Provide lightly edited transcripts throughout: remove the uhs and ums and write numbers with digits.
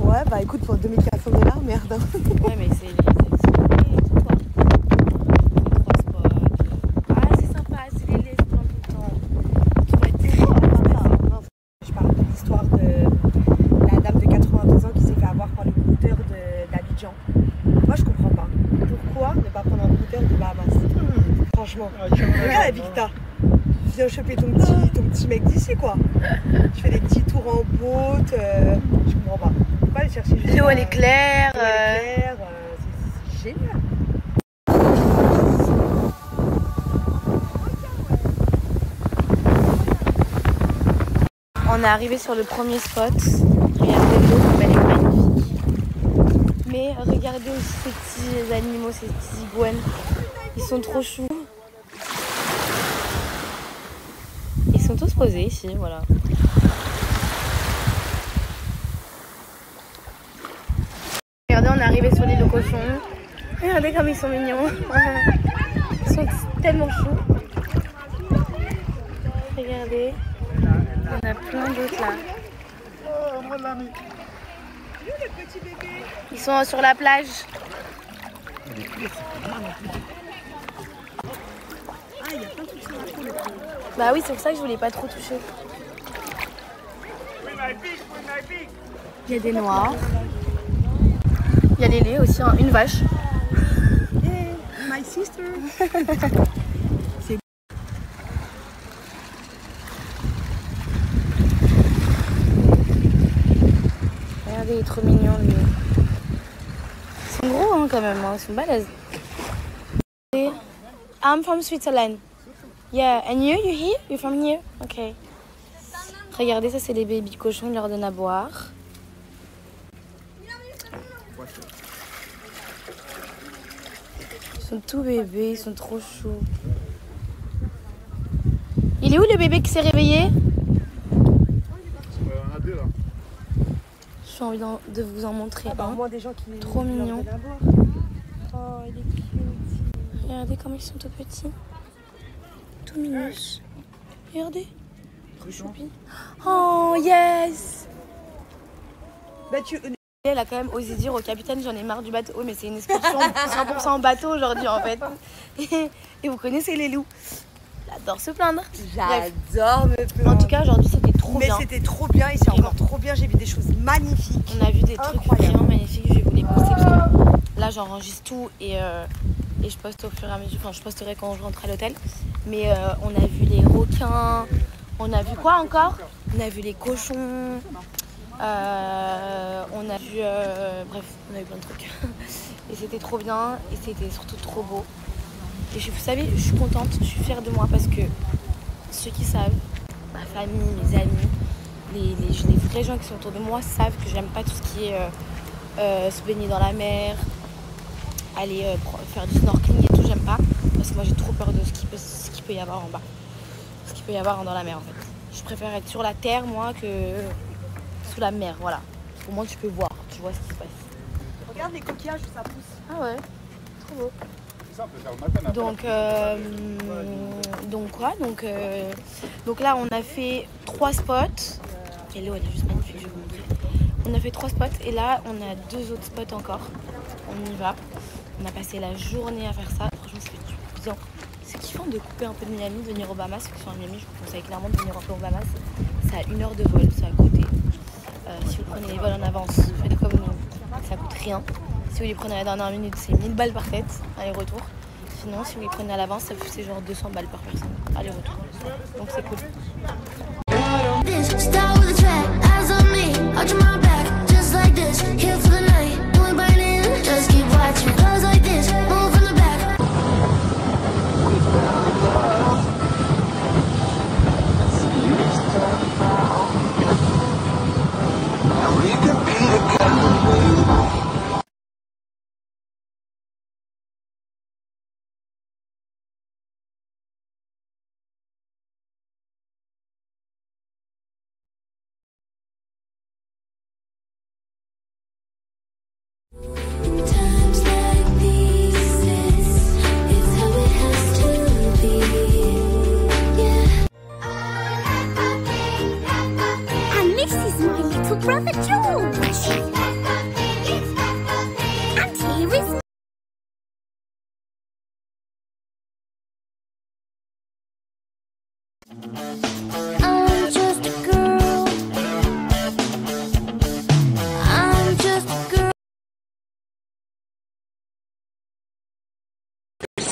Ouais, bah écoute, pour 2400 $, merde. Ouais, mais c'est les ah, c'est sympa, c'est les laisses plein tout le temps. Tu vas être Je parle de l'histoire de la dame de 82 ans qui s'est fait avoir par le brouteur d'Abidjan. Moi, je comprends pas. Pourquoi ne pas prendre un brouteur de Bahamas? Franchement. Regarde, Victor. Viens choper ton petit mec d'ici, quoi. Tu fais des petits tours en boat. Je comprends pas. Faut pas aller chercher juste. L'eau, elle est claire. C'est génial. On est arrivé sur le premier spot. Regardez l'eau comme elle est magnifique. Mais regardez aussi ces petits animaux, ces petits iguanes. Ils sont trop choux. Ils sont tous posés ici, voilà. Regardez, on est arrivé sur l'île aux cochons. Regardez comme ils sont mignons. Ils sont tellement choux. Regardez. Il y en a plein d'autres là. Ils sont sur la plage. Bah oui, c'est pour ça que je voulais pas trop toucher. Il y a des noirs. Il y a les laits aussi, hein. Une vache. Hey, my sister. Regardez, il est trop mignon lui. Ils sont gros hein, quand même, hein. Ils sont balèzes. I'm from Switzerland. Yeah, and you here? You're from here? Okay. Regardez, ça c'est les baby cochons, ils leur donnent à boire. Ils sont tout bébés, ils sont trop choux. Il est où le bébé qui s'est réveillé? J'ai envie de vous en montrer un. Moi, des gens qui trop mignon. Oh, il est cute. Regardez comme ils sont tout petits. Tout mignons. Regardez. Trop choupi. Oh yes. Bah, Elle a quand même osé dire au capitaine j'en ai marre du bateau. Oh, mais c'est une excursion 100% en bateau aujourd'hui en fait. Et vous connaissez les loups. J'adore se plaindre. J'adore me plaindre. En tout cas aujourd'hui c'était trop bien. Mais c'était trop bien et c'est encore trop bien. J'ai vu des choses magnifiques. On a vu des trucs vraiment magnifiques. Je vais vous les poster parce que là j'enregistre tout et je poste au fur et à mesure. Enfin je posterai quand je rentre à l'hôtel. Mais on a vu les requins. On a vu quoi encore? On a vu les cochons. On a vu bref, on a vu plein de trucs. Et c'était trop bien et c'était surtout trop beau. Et vous savez, je suis contente, je suis fière de moi parce que ceux qui savent, ma famille, mes amis, les vrais gens qui sont autour de moi savent que j'aime pas tout ce qui est se baigner dans la mer, aller faire du snorkeling et tout, j'aime pas. Parce que moi j'ai trop peur de ce qu'il peut y avoir en bas. Ce qu'il peut y avoir dans la mer en fait. Je préfère être sur la terre moi que sous la mer, voilà. Au moins tu peux voir, tu vois ce qui se passe. Regarde les coquillages où ça pousse. Ah ouais, trop beau. Donc là on a fait 3 spots. Et l'eau elle est juste magnifique, je vais vous montrer. On a fait 3 spots et là on a 2 autres spots encore. On y va. On a passé la journée à faire ça. Franchement ça fait du bien. C'est kiffant de couper un peu de Miami, de venir au Bahamas. Ceux qui sont à Miami, je vous conseille clairement de venir un peu au Bahamas. C'est à 1 heure de vol, c'est à côté. Si vous prenez les vols en avance, faites comme nous, ça coûte rien. Si vous les prenez à la dernière minute, c'est 1000 balles par tête, aller-retour. Sinon, si vous les prenez à l'avance, c'est genre 200 balles par personne, aller-retour. Donc c'est cool. Brother George.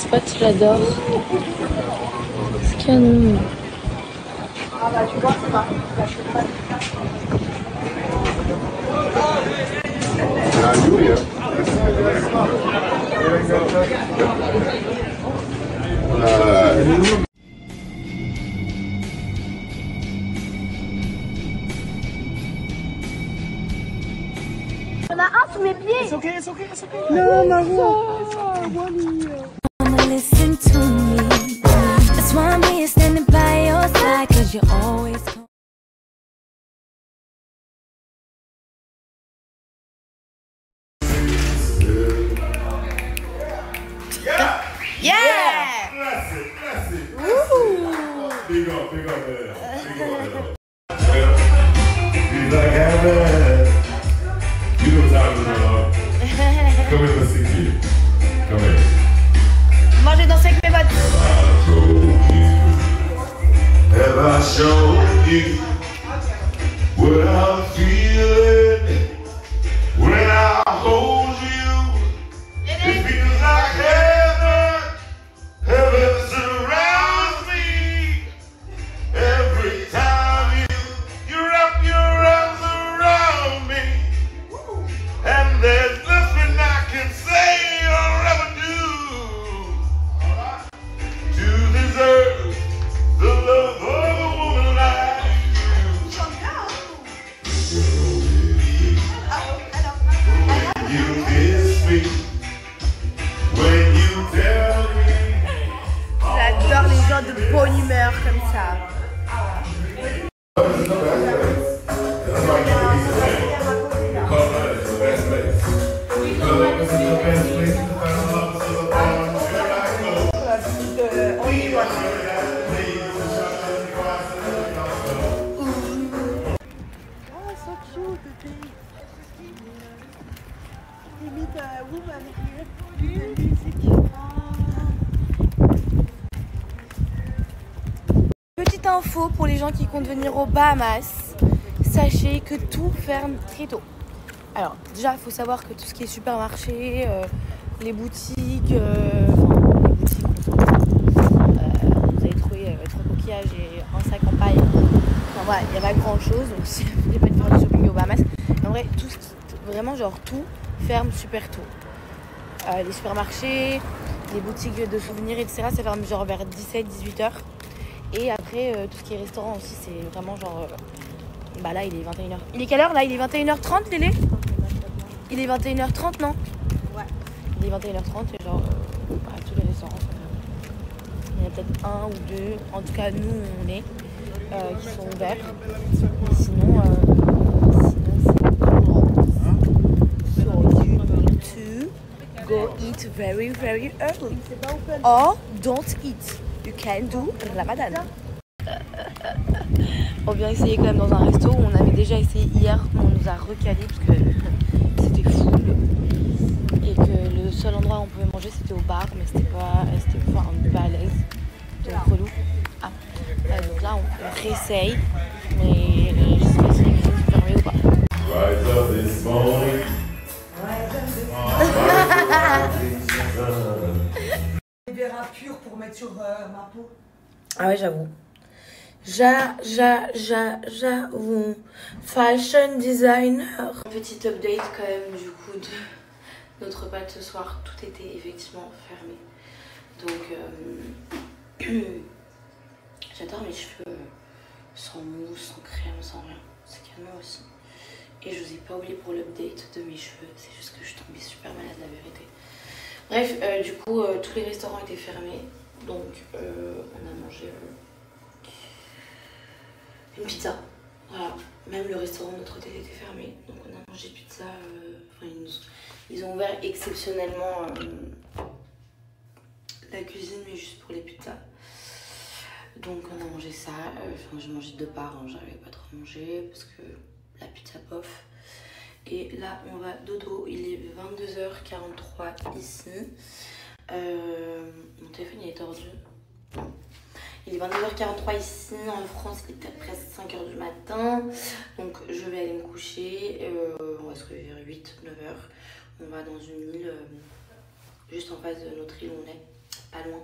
spot, j'adore. C'est canon. Ah bah tu vois, c'est pas. On a un sous mes pieds. It's okay. No, listen to me. That's why I'm here standing by your side, 'cause you always come. Yeah! Bless it. Woo! Big up there. He's like heaven. You know what time it is. Come here, let's sing to you. Come here. Moi j'ai dansé avec mes potes. Have I showed you what I'm feeling when I hold you? It feels like heaven surrounds me every time you wrap your arms around me, and there's nothing I can say or ever do to deserve the love of a woman like you. You kiss me when you tell me. J'adore les gens de bonne humeur comme ça. That's why I get to be the Colorado is the best place. Love is the best place to find love is the bond. Feel like love. Oh, so cute, baby. Limite woman here. Musique. Petite info pour les gens qui comptent venir aux Bahamas, sachez que tout ferme très tôt. Alors déjà il faut savoir que tout ce qui est supermarché, les boutiques, vous allez trouver 3 coquillages et un sac en paille. Enfin voilà, il n'y a pas grand chose, donc si vous voulez pas faire du shopping aux Bahamas, en vrai tout ce qui, vraiment genre tout ferme super tôt. Les supermarchés, les boutiques de souvenirs, etc. ça ferme genre vers 17-18 heures. Et après, tout ce qui est restaurant aussi, c'est vraiment genre... bah là, il est 21h. Il est quelle heure là? Il est 21h30, Lélé? Il est 21h30, non? Ouais. Il est 21h30 et genre... bah, tous les restaurants, il y en a peut-être un ou deux. En tout cas, nous, on est, qui sont ouverts. Et sinon, c'est... So you need to go eat very, very early. Or don't eat. You can do Ramadan. On vient essayer quand même dans un resto où on avait déjà essayé hier, mais on nous a recalé parce que c'était full et que le seul endroit où on pouvait manger c'était au bar, mais c'était pas à l'aise, donc relou. Donc là on réessaye, mais je sais pas si les cuisines sont fermées ou pas. Rise up this morning. Vera pur pour mettre sur ma peau. Ah ouais, j'avoue. J'avoue. Fashion designer. Petite update quand même du coup de notre repas de ce soir. Tout était effectivement fermé. Donc j'adore mes cheveux sans mousse, sans crème, sans rien. C'est canon aussi. Et je vous ai pas oublié pour l'update de mes cheveux. C'est juste que je suis tombée super malade, la vérité. Bref, du coup, tous les restaurants étaient fermés. Donc on a mangé une pizza. Voilà. Même le restaurant de notre hôtel était fermé. Donc on a mangé pizza. Ils ont ouvert exceptionnellement la cuisine, mais juste pour les pizzas. Donc on a mangé ça. J'ai mangé 2 parts. Hein. J'arrivais pas trop à manger parce que la pizza bof. Et là on va dodo. Il est 22h43 ici. Mon téléphone il est tordu. Non. Il est 22h43 ici, en France il est presque 5h du matin. Donc je vais aller me coucher, on va se réveiller vers 8-9h. On va dans une île juste en face de notre île où on est. c'est pas loin.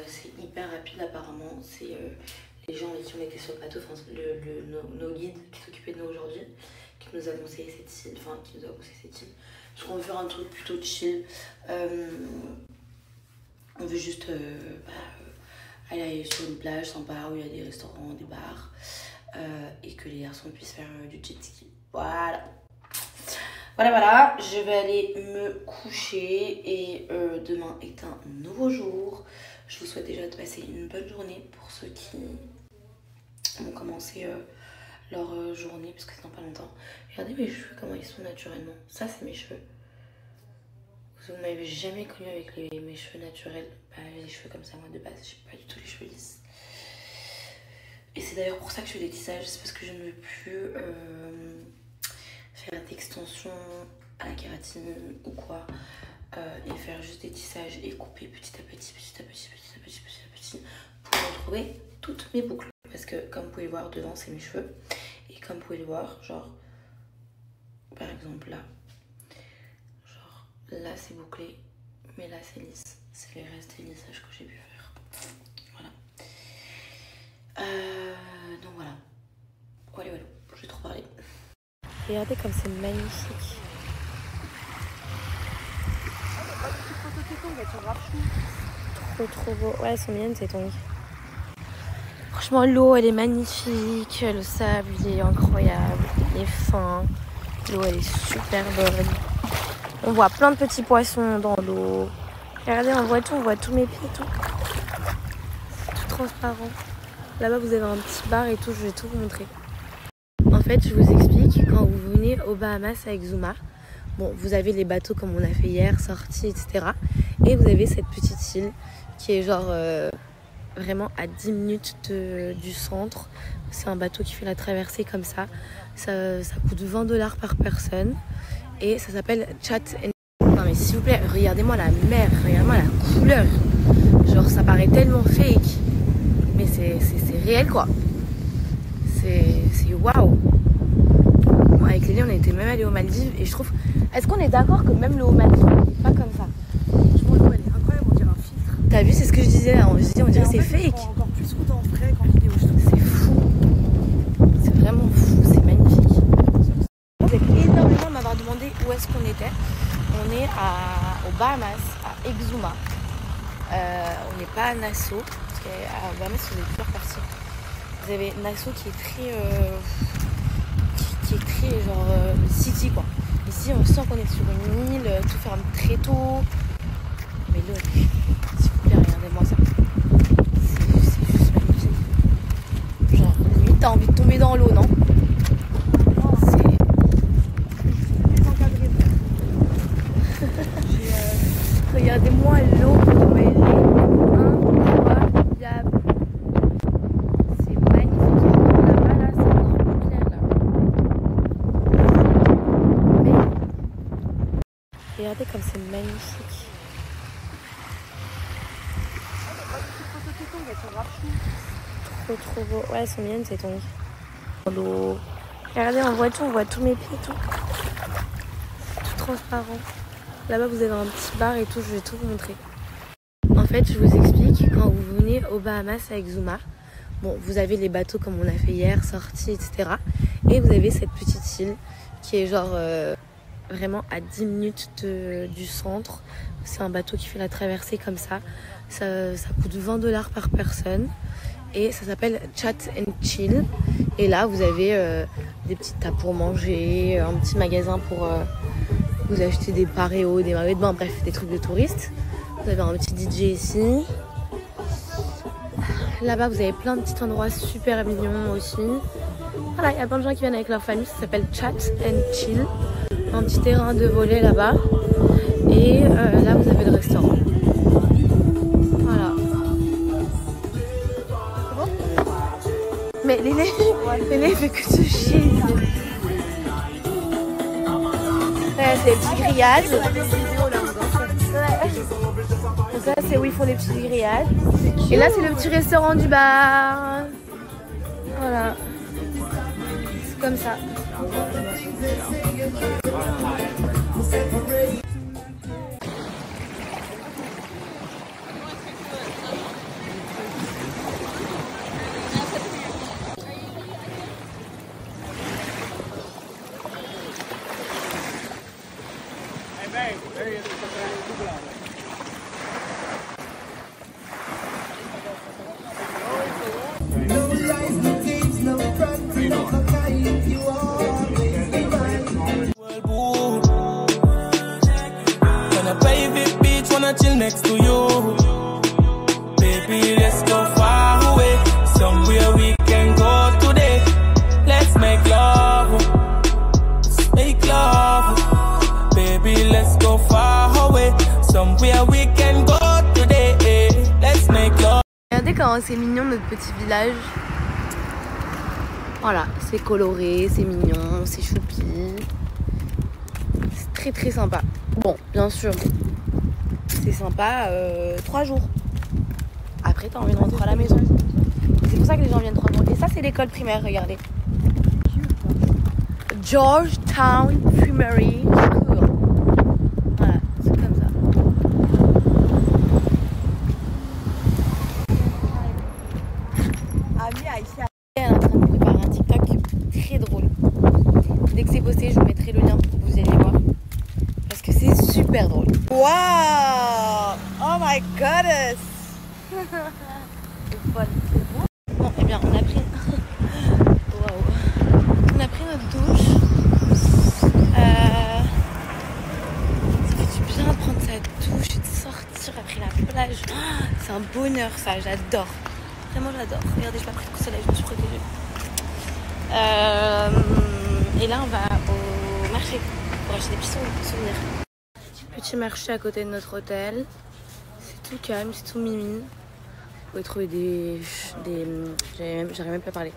C'est hyper rapide apparemment. C'est les gens avec qui on était sur le bateau, enfin nos guides qui s'occupaient de nous aujourd'hui, qui nous a conseillé cette île, enfin qui nous a conseillé cette île. Parce qu'on veut faire un truc plutôt chill. On veut juste aller sur une plage sympa où il y a des restaurants, des bars et que les garçons puissent faire du jet ski. Voilà. Voilà, je vais aller me coucher et demain est un nouveau jour. Je vous souhaite déjà de passer une bonne journée pour ceux qui ont commencé leur journée, parce que c'est dans pas longtemps. Regardez mes cheveux, comment ils sont naturellement. Ça, c'est mes cheveux. Vous ne m'avez jamais connu avec mes cheveux naturels. Les cheveux comme ça, moi de base, j'ai pas du tout les cheveux lisses. Et c'est d'ailleurs pour ça que je fais des tissages, c'est parce que je ne veux plus faire d'extension à la kératine ou quoi, et faire juste des tissages et couper petit à petit pour retrouver toutes mes boucles. Parce que comme vous pouvez voir, devant c'est mes cheveux, et comme vous pouvez le voir, genre par exemple là, genre là c'est bouclé, mais là c'est lisse. C'est les restes des lissages que j'ai pu faire. Voilà. Donc voilà. Voilà, je vais trop parler. Regardez comme c'est magnifique. Trop beau. Ouais, elles sont mignonnes ces tongs. Franchement, l'eau elle est magnifique. Le sable il est incroyable. Il est fin. L'eau elle est super bonne. On voit plein de petits poissons dans l'eau. Regardez, on voit tous mes pieds et tout. C'est tout transparent. Là-bas vous avez un petit bar et tout, je vais tout vous montrer. En fait, je vous explique, quand vous venez aux Bahamas avec Zuma, bon, vous avez les bateaux comme on a fait hier, sorties, etc. Et vous avez cette petite île qui est genre vraiment à 10 minutes du centre. C'est un bateau qui fait la traversée comme ça. Ça coûte $20 par personne. Et ça s'appelle Chat and... Non mais s'il vous plaît, regardez-moi la mer, regardez-moi la couleur. Genre ça paraît tellement fake. Mais c'est réel quoi. C'est waouh. Bon, avec Lélie on était même allé aux Maldives et je trouve... Est-ce qu'on est d'accord que même le Maldives n'est pas comme ça? Franchement l'eau elle est incroyable, on dirait un filtre. T'as vu, c'est ce que je disais là, on dirait c'est fake. On encore plus goût en frais quand il est au chaud. C'est fou. C'est vraiment fou, c'est magnifique. Vous êtes énormément à m'avoir demandé où est-ce qu'on était. On est aux Bahamas, à Exuma. On n'est pas à Nassau, parce qu'à Bahamas vous avez plusieurs parties. Vous avez Nassau qui est très genre city quoi. Ici on sent qu'on est sur une île, tout ferme très tôt. Mais l'eau, s'il vous plaît, regardez-moi ça. C'est juste magnifique. Genre limite t'as envie de tomber dans l'eau, non? Regardez-moi l'eau, comme elle est incroyable. C'est magnifique. Là-bas, là, c'est encore plus clair, là. Mais regardez comme c'est magnifique. Trop beau. Ouais, elles sont mignonnes ces tongs. L'eau. Regardez, on voit tous mes pieds et tout. C'est tout transparent. Là-bas vous avez un petit bar et tout, je vais tout vous montrer. En fait, je vous explique, quand vous venez aux Bahamas avec Zuma, bon, vous avez les bateaux comme on a fait hier, sorties, etc. Et vous avez cette petite île qui est genre vraiment à 10 minutes du centre. C'est un bateau qui fait la traversée comme ça. Ça coûte $20 par personne. Et ça s'appelle Chat and Chill. Et là, vous avez des petites tables pour manger, un petit magasin pour... vous achetez des paréos, des maillots de bain, bref, des trucs de touristes. Vous avez un petit DJ ici. Là-bas, vous avez plein de petits endroits super mignons aussi. Voilà, il y a plein de gens qui viennent avec leur famille. Ça s'appelle Chat and Chill. Un petit terrain de volley là-bas. Et là, vous avez le restaurant. Voilà. C'est bon? Mais Léné fait que se chier. C'est les petits grillades. Ça c'est où ils font les petits grillades. Et là c'est le petit restaurant du bar. Voilà. C'est comme ça. Chill next to you, baby. Let's go far away, somewhere we can go today. Let's make love, baby. Let's go far away, somewhere we can go today. Let's make love. Regardez comment c'est mignon notre petit village. Voilà, c'est coloré, c'est mignon, c'est choupi. C'est très très sympa. Bon, bien sûr. C'est sympa 3 jours. Après, t'as envie de rentrer à la maison. C'est pour ça que les gens viennent 3 jours. Et ça, c'est l'école primaire, regardez. Georgetown Primary School. Voilà, c'est comme ça. Elle est en train de préparer un TikTok très drôle. Dès que c'est posté, je vous mettrai le lien pour que vous alliez voir. Parce que c'est super drôle. Wow! Oh my goodness! C'est folle. Bon, eh bien, on a pris... Waouh. On a pris notre douche. Ça fait du bien de prendre sa douche et de sortir après la plage. C'est un bonheur, ça, j'adore. Vraiment, j'adore. Regardez, je n'ai pas pris de coup de soleil, je me suis protégée. Et là, on va au marché pour acheter des petits souvenirs. Petit marché à côté de notre hôtel. C'est tout calme, c'est tout mimi. Vous pouvez trouver des j'arrive même pas à parler.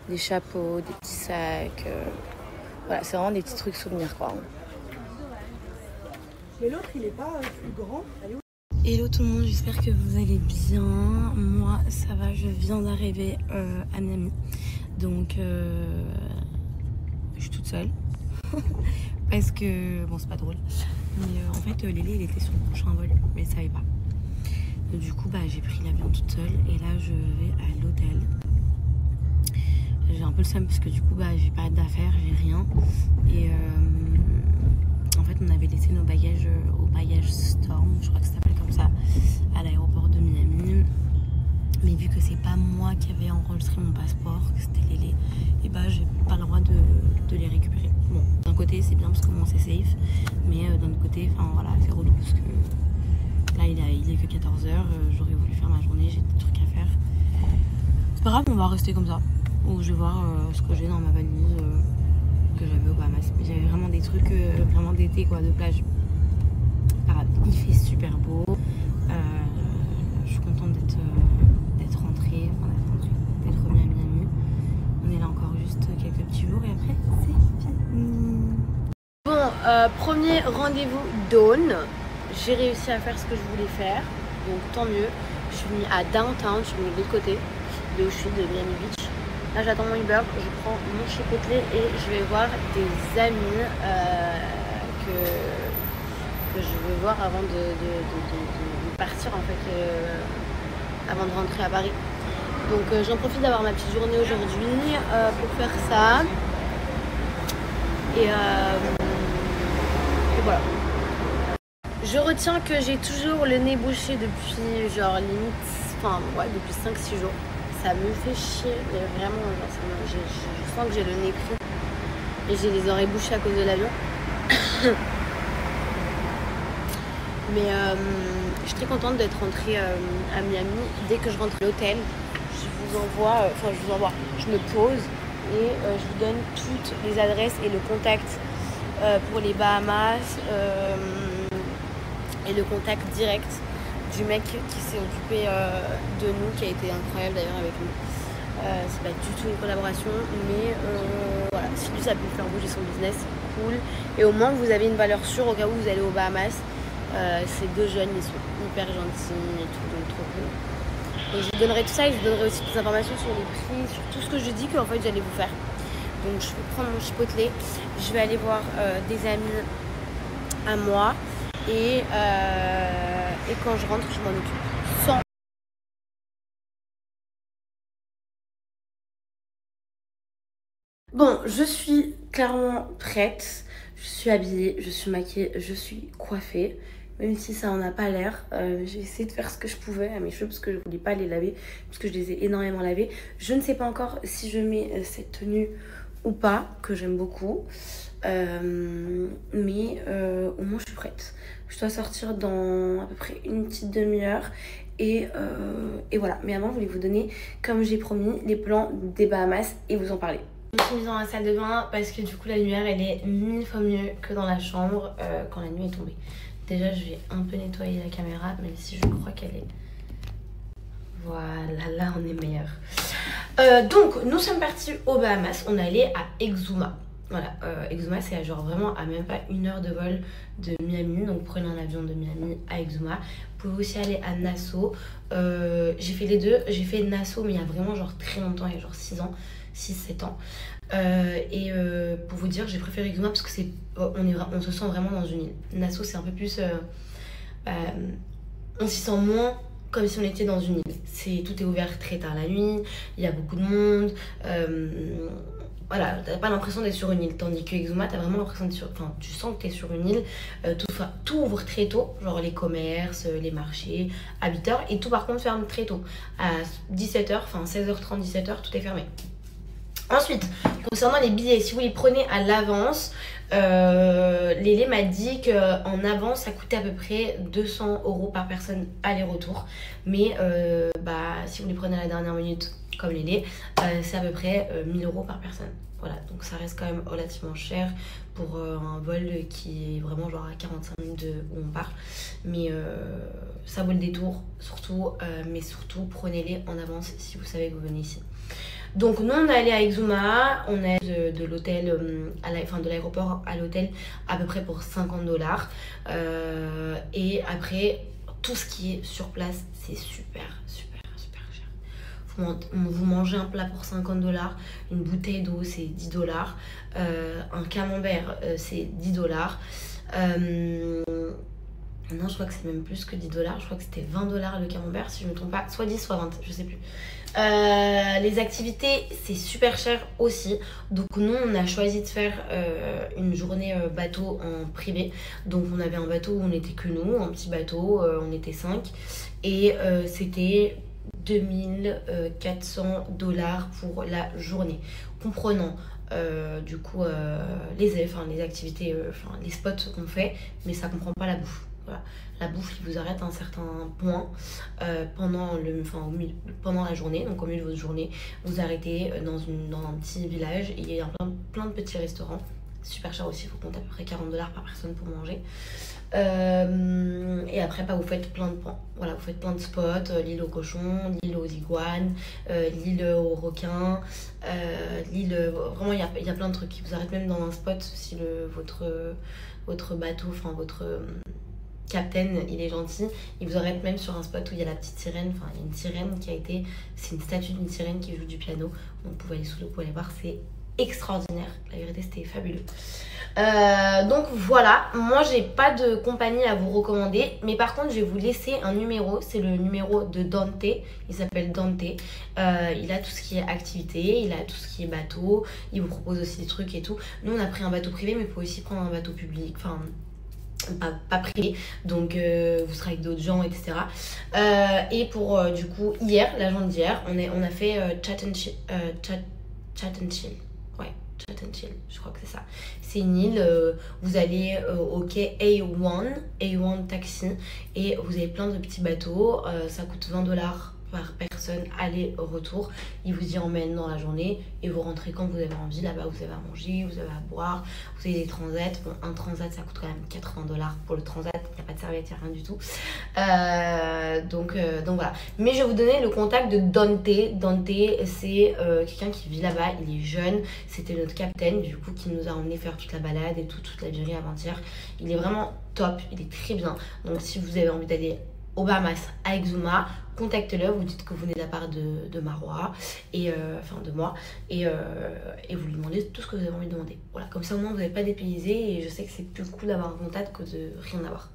Des chapeaux, des petits sacs. Voilà, c'est vraiment des petits trucs souvenirs quoi. Mais l'autre, il est pas plus grand. Hello tout le monde, j'espère que vous allez bien. Moi, ça va, je viens d'arriver à Miami. Donc, je suis toute seule. Parce que, bon, c'est pas drôle. Mais en fait, Lélé, il était sur le prochain vol, mais elle savait pas. Du coup, bah, j'ai pris l'avion toute seule et là, je vais à l'hôtel. J'ai un peu le seum parce que du coup, bah, j'ai pas d'affaires, j'ai rien. Et en fait, on avait laissé nos bagages au bagage Storm, je crois que ça s'appelle comme ça, à l'aéroport de Miami. Mais vu que c'est pas moi qui avais enregistré mon passeport, que c'était Lélé, et bah j'ai pas le droit de les récupérer. Bon, d'un côté c'est bien parce que moi c'est safe, mais d'un autre côté, enfin voilà, c'est relou parce que là il est que 14h, j'aurais voulu faire ma journée, j'ai des trucs à faire. C'est pas grave, on va rester comme ça. Ou je vais voir ce que j'ai dans ma valise que j'avais au Bahamas. J'avais vraiment des trucs vraiment d'été quoi, de plage. Pas grave, il fait super beau. Je suis contente d'être rentrée, d'être revenue à Miami. On est là encore juste quelques petits jours et après c'est fini. Bon, premier rendez-vous Dawn. J'ai réussi à faire ce que je voulais faire, donc tant mieux. Je suis venue à Downtown, je suis venue de l'autre côté, de où je suis, de Miami Beach. Là j'attends mon Uber, je prends mon chipotle et je vais voir des amis que je veux voir avant de partir en fait, avant de rentrer à Paris. Donc j'en profite d'avoir ma petite journée aujourd'hui pour faire ça. Et voilà. Je retiens que j'ai toujours le nez bouché depuis genre limite, enfin ouais, depuis 5-6 jours. Ça me fait chier, mais vraiment, genre, je sens que j'ai le nez pris et j'ai les oreilles bouchées à cause de l'avion. Mais je suis très contente d'être rentrée à Miami. Dès que je rentre à l'hôtel, je me pose et je vous donne toutes les adresses et le contact pour les Bahamas et le contact direct du mec qui s'est occupé de nous, qui a été incroyable d'ailleurs avec nous. C'est pas du tout une collaboration, mais voilà, si lui ça peut faire bouger son business, cool. Et au moins vous avez une valeur sûre au cas où vous allez aux Bahamas. Ces deux jeunes, ils sont hyper gentils et tout, donc trop cool. Donc je vous donnerai tout ça et je vous donnerai aussi des informations sur les prix, sur tout ce que je dis qu'en fait j'allais vous faire. Donc je vais prendre mon chipotle, je vais aller voir des amis à moi et quand je rentre, je m'en occupe. Sans... Bon, je suis clairement prête. Je suis habillée, je suis maquillée, je suis coiffée. Même si ça en a pas l'air, j'ai essayé de faire ce que je pouvais à mes cheveux parce que je voulais pas les laver, parce que je les ai énormément lavés. Je ne sais pas encore si je mets cette tenue ou pas, que j'aime beaucoup. Mais au moins je suis prête. Je dois sortir dans à peu près une petite demi-heure. Et voilà. Mais avant, je voulais vous donner, comme j'ai promis, les plans des Bahamas et vous en parler. Je me suis mise dans la salle de bain parce que du coup la lumière elle est 1000 fois mieux que dans la chambre quand la nuit est tombée. Déjà je vais un peu nettoyer la caméra même si je crois qu'elle est... Voilà, là on est meilleur. Donc nous sommes partis aux Bahamas, on est allé à Exuma. Voilà, Exuma c'est genre vraiment à même pas 1 heure de vol de Miami. Donc prenez un avion de Miami à Exuma. Vous pouvez aussi aller à Nassau. J'ai fait les deux, j'ai fait Nassau mais il y a vraiment genre très longtemps, il y a genre 6 ans. 6-7 ans. Pour vous dire, j'ai préféré Exuma parce que c'est, on se sent vraiment dans une île. Nassau, c'est un peu plus... on s'y sent moins comme si on était dans une île. Tout est ouvert très tard la nuit, il y a beaucoup de monde. Voilà, t'as pas l'impression d'être sur une île. Tandis que Exuma, t'as vraiment l'impression d'être sur... Enfin, tu sens que t'es sur une île. Tout ouvre très tôt, genre les commerces, les marchés, à 8h. Et tout par contre ferme très tôt. À 17h, enfin 16h30, 17h, tout est fermé. Ensuite, concernant les billets, si vous les prenez à l'avance, Lélé m'a dit qu'en avance, ça coûtait à peu près 200 € par personne aller-retour. Mais si vous les prenez à la dernière minute, comme Lélé, c'est à peu près 1000 € par personne. Voilà, donc ça reste quand même relativement cher pour un vol qui est vraiment genre à 45 minutes où on part. Mais ça vaut le détour, surtout, mais surtout prenez-les en avance si vous savez que vous venez ici. Donc nous on est allé à Exuma, on est de l'hôtel, de l'aéroport à l'hôtel à peu près pour 50 $. Et après tout ce qui est sur place c'est super cher. Vous mangez un plat pour 50 $, une bouteille d'eau c'est 10 $, un camembert c'est 10 $. Non, je crois que c'est même plus que 10 $. Je crois que c'était 20 $ le camembert, si je ne me trompe pas. Soit 10, soit 20, je sais plus. Les activités, c'est super cher aussi. Donc nous, on a choisi de faire une journée bateau en privé. Donc on avait un bateau où on n'était que nous, un petit bateau, on était 5. Et c'était 2400 $ pour la journée. Comprenant les activités, les spots qu'on fait, mais ça comprend pas la bouffe. Voilà. La bouffe qui vous arrête à un certain point pendant la journée, donc au milieu de votre journée, vous arrêtez dans un petit village et il y a plein de petits restaurants. Super cher aussi, il faut compter à peu près 40 $ par personne pour manger. Et après vous faites plein de points. Voilà, vous faites plein de spots, l'île aux cochons, l'île aux iguanes, l'île aux requins, vraiment il y a plein de trucs qui vous arrêtent même dans un spot si votre bateau, enfin votre captain il est gentil, il vous arrête même sur un spot où il y a la petite sirène, enfin il y a une sirène c'est une statue d'une sirène qui joue du piano, donc vous pouvez aller sous l'eau pour aller voir, c'est extraordinaire, la vérité c'était fabuleux. Donc voilà, moi j'ai pas de compagnie à vous recommander, mais par contre je vais vous laisser un numéro, c'est le numéro de Dante, il s'appelle Dante, il a tout ce qui est activité, il a tout ce qui est bateau, il vous propose aussi des trucs et tout. Nous on a pris un bateau privé mais vous pouvez aussi prendre un bateau public, enfin pas privé, donc vous serez avec d'autres gens, etc. Et pour du coup la journée d'hier, on a fait Chat and Chill. Ouais, Chat and Chill, je crois que c'est ça. C'est une île, vous allez au quai A1 taxi et vous avez plein de petits bateaux, ça coûte 20 $ par personne aller-retour. Il vous y emmène dans la journée et vous rentrez quand vous avez envie. Là-bas vous avez à manger, vous avez à boire, vous avez des transats. Bon, un transat ça coûte quand même 80 $ pour le transat, il n'y a pas de serviette, il n'y a rien du tout. Donc voilà. Mais je vais vous donner le contact de Dante. Dante c'est quelqu'un qui vit là-bas, il est jeune, c'était notre capitaine du coup qui nous a emmené faire toute la balade et toute la virée avant-hier. Il est vraiment top, il est très bien. Donc si vous avez envie d'aller aux Bahamas à Exuma, contactez-le, vous dites que vous venez de la part de Marois et de moi et vous lui demandez tout ce que vous avez envie de demander. Voilà, comme ça au moins vous n'avez pas dépaysé et je sais que c'est plus cool d'avoir un contact que de rien avoir.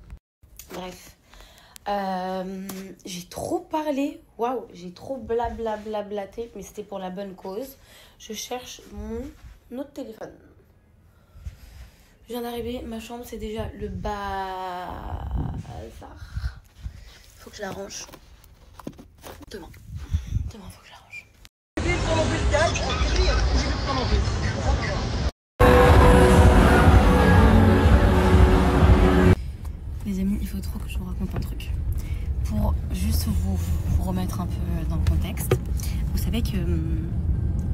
Bref, j'ai trop parlé, waouh, j'ai trop blablablaté, mais c'était pour la bonne cause. Je cherche mon autre téléphone. Je viens d'arriver, ma chambre c'est déjà le bazar. Faut que je la range. Demain faut que je la range. Les amis, il faut trop que je vous raconte un truc. Pour juste vous remettre un peu dans le contexte. Vous savez que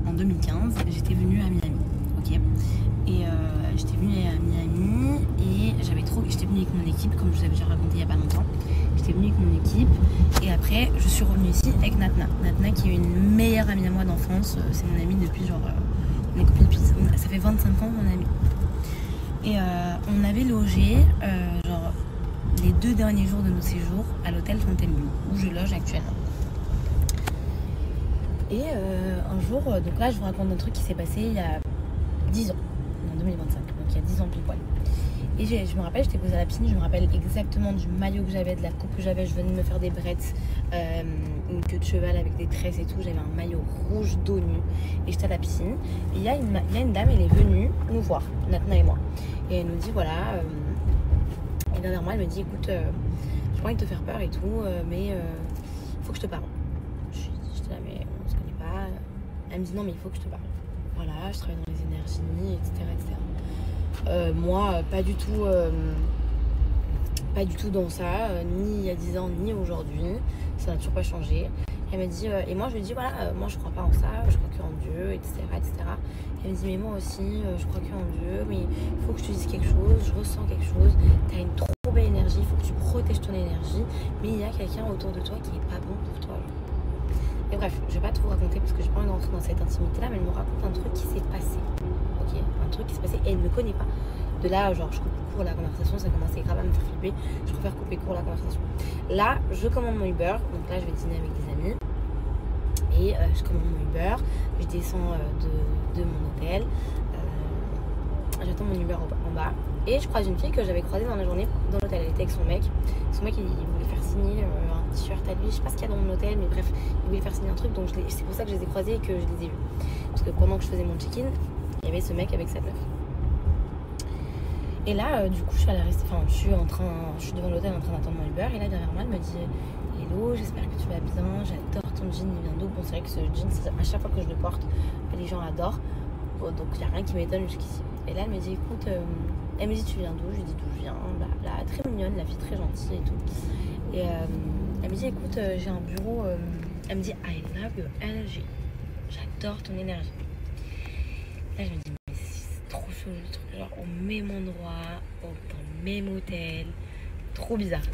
en 2015, j'étais venue à Miami, ok. Et j'étais venue à Miami et j'étais venue avec mon équipe, comme je vous avais déjà raconté il n'y a pas longtemps. J'étais venue avec mon équipe et après je suis revenue ici avec Natna. Natna qui est une meilleure amie à moi d'enfance, c'est mon amie depuis genre, on est copines depuis, ça fait 25 ans mon amie. Et on avait logé genre les 2 derniers jours de notre séjour à l'hôtel Fontainebleau où je loge actuellement. Et un jour, donc là je vous raconte un truc qui s'est passé il y a 10 ans, en 2025, donc il y a 10 ans pile poil. Et je me rappelle, j'étais posée à la piscine, je me rappelle exactement du maillot que j'avais, de la coupe que j'avais, je venais de me faire des brettes, une queue de cheval avec des tresses et tout, j'avais un maillot rouge dos nu et j'étais à la piscine. Et il y a une dame, elle est venue nous voir, Natna et moi, et elle nous dit voilà, et derrière moi elle me dit écoute, j'ai pas envie de te faire peur et tout, mais faut que je te parle. J'étais là mais on se connaît pas. Elle me dit non mais il faut que je te parle. Voilà, je travaille dans les énergies, etc. etc. Moi, pas du tout dans ça, ni il y a 10 ans, ni aujourd'hui. Ça n'a toujours pas changé. Elle m'a dit, et moi je lui dis voilà, moi je crois pas en ça, je crois qu'en Dieu, etc. etc. Elle me dit mais moi aussi, je crois qu'en Dieu, mais il faut que je te dise quelque chose, je ressens quelque chose, tu as une trop belle énergie, il faut que tu protèges ton énergie, mais il y a quelqu'un autour de toi qui est pas bon pour toi. Et bref, je vais pas tout vous raconter parce que j'ai pas envie d'entrer dans cette intimité là, mais elle me raconte un truc qui s'est passé. Ok, un truc qui s'est passé et elle ne me connaît pas. De là, genre, je coupe court la conversation, ça commençait grave à me faire flipper. Je préfère couper court la conversation. Là, je commande mon Uber, donc là, je vais dîner avec des amis. Et je commande mon Uber, je descends de mon hôtel, j'attends mon Uber en bas. Et je croise une fille que j'avais croisée dans la journée dans l'hôtel. Elle était avec son mec. Son mec, il voulait faire signer un t-shirt à lui. Je sais pas ce qu'il y a dans mon hôtel, mais bref, il voulait faire signer un truc. Donc c'est pour ça que je les ai croisés et que je les ai vus. Parce que pendant que je faisais mon check-in, il y avait ce mec avec sa meuf. Et là, du coup, je suis devant l'hôtel en train d'attendre mon Uber. Et là, derrière moi, elle me dit hello, j'espère que tu vas bien. J'adore ton jean, il vient d'où? Bon, c'est vrai que ce jean, à chaque fois que je le porte, les gens adorent. Bon, donc, il n'y a rien qui m'étonne jusqu'ici. Et là, elle me dit écoute, elle me dit tu viens d'où? Je lui dis d'où je viens, blabla, très mignonne, la fille très gentille et tout. Et elle me dit écoute, j'ai un bureau. Elle me dit I love your energy. J'adore ton énergie. Là, je me dis mais c'est trop chaud le truc, genre au même endroit, dans le même hôtel, trop bizarre.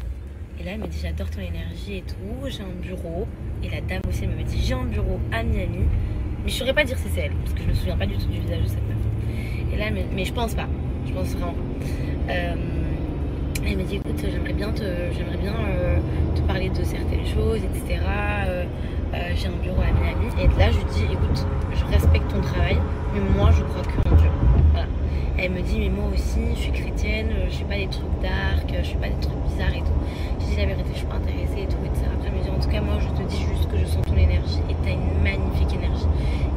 Et là, elle me dit j'adore ton énergie et tout, j'ai un bureau. Et la dame aussi, elle me dit j'ai un bureau à Miami. Mais je saurais pas dire si c'est elle, parce que je me souviens pas du tout du visage de cette meuf. Et là, mais je pense pas, je pense vraiment. Elle me dit écoute, j'aimerais bien te parler de certaines choses, etc. J'ai un bureau à Miami. Et là, je lui dis écoute, je respecte ton travail, mais moi, je crois que en Dieu. Voilà. Elle me dit mais moi aussi, je suis chrétienne, je fais pas des trucs dark, je fais pas des trucs bizarres et tout. Je dis la vérité, je suis pas intéressée et tout, etc. Après, elle me dit en tout cas, moi, je te dis juste que je sens ton énergie et t'as une magnifique énergie.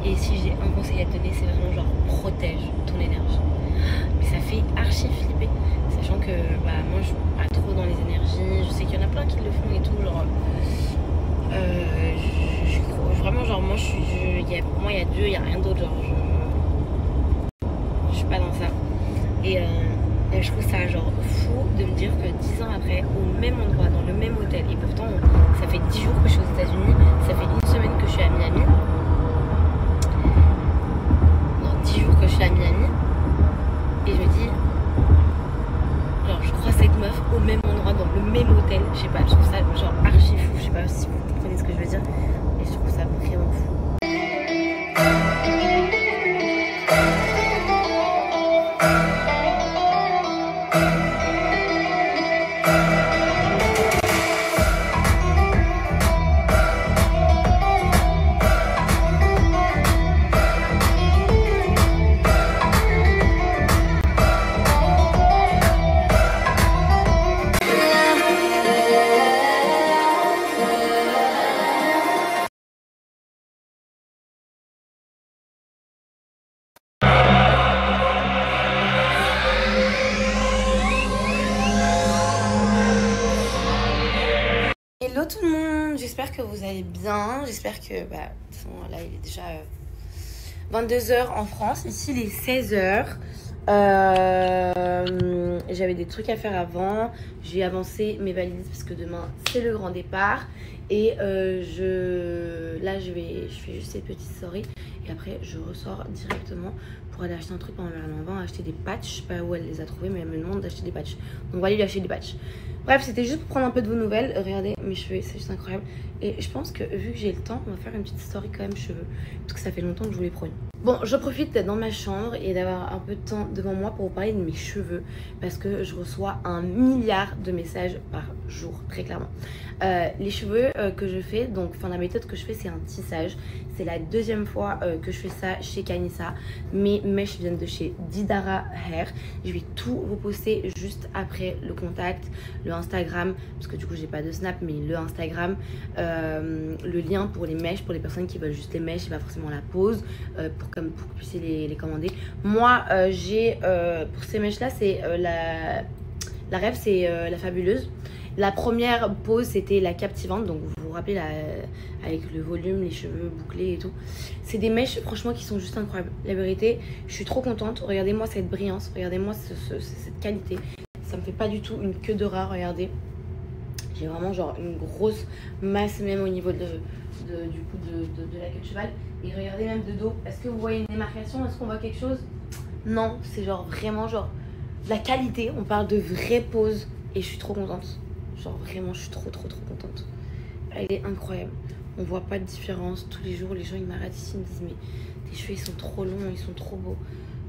Et si j'ai un conseil à te donner, c'est vraiment genre protège ton énergie. Mais ça fait archi flipper, sachant que moi je suis pas trop dans les énergies. Je sais qu'il y en a plein qui le font et tout, genre je crois vraiment genre moi pour moi il y a Dieu, il y a rien d'autre, genre je suis pas dans ça. Et je trouve ça genre fou de me dire que 10 ans après, au même endroit, dans le même hôtel, et pourtant ça fait 10 jours que je suis aux États-Unis, ça fait une semaine que je suis à Miami. Non, 10 jours que je suis à Miami. Et je me dis, genre je crois cette meuf au même endroit, dans le même hôtel, je sais pas, je trouve ça genre archi fou, je sais pas si vous comprenez ce que je veux dire, et je trouve ça vraiment fou. Hello tout le monde, j'espère que vous allez bien. J'espère que, bah, de toute façon, là il est déjà 22h en France. Ici il est 16h. J'avais des trucs à faire avant. J'ai avancé mes valises parce que demain c'est le grand départ. Et là je fais juste ces petites stories. Et après je ressors directement pour aller acheter un truc pour ma mère. On va acheter des patchs. Je sais pas où elle les a trouvés, mais elle me demande d'acheter des patchs. Donc on va aller lui acheter des patchs. Bref, c'était juste pour prendre un peu de vos nouvelles. Regardez mes cheveux, c'est juste incroyable. Et je pense que vu que j'ai le temps, on va faire une petite story quand même cheveux. Parce que ça fait longtemps que je vous les prône. Bon, je profite d'être dans ma chambre et d'avoir un peu de temps devant moi pour vous parler de mes cheveux. Parce que je reçois 1 milliard de messages par jour, très clairement. Les cheveux que je fais, donc la méthode que je fais, c'est un tissage. C'est la 2e fois que je fais ça chez Kanissa. Mes mèches viennent de chez Didara Hair. Je vais tout vous poster juste après le contact, le Instagram, parce que du coup j'ai pas de Snap, mais le Instagram, le lien pour les mèches, pour les personnes qui veulent juste les mèches et pas forcément la pose, pour que vous puissiez les commander. Moi j'ai pour ces mèches là, c'est la rêve, c'est la fabuleuse. La première pose c'était la captivante, donc vous vous rappelez avec le volume, les cheveux bouclés et tout. C'est des mèches franchement qui sont juste incroyables. La vérité, je suis trop contente. Regardez-moi cette brillance, regardez-moi cette qualité. Ça me fait pas du tout une queue de rat, regardez. J'ai vraiment genre une grosse masse même au niveau du coup de la queue de cheval. Et regardez même de dos. Est-ce que vous voyez une démarcation? Est-ce qu'on voit quelque chose? Non, c'est genre vraiment genre de la qualité. On parle de vraie pose et je suis trop contente. Genre vraiment, je suis trop contente. Elle est incroyable. On voit pas de différence. Tous les jours, les gens ils m'arrêtent ici, ils me disent mais tes cheveux ils sont trop longs, ils sont trop beaux.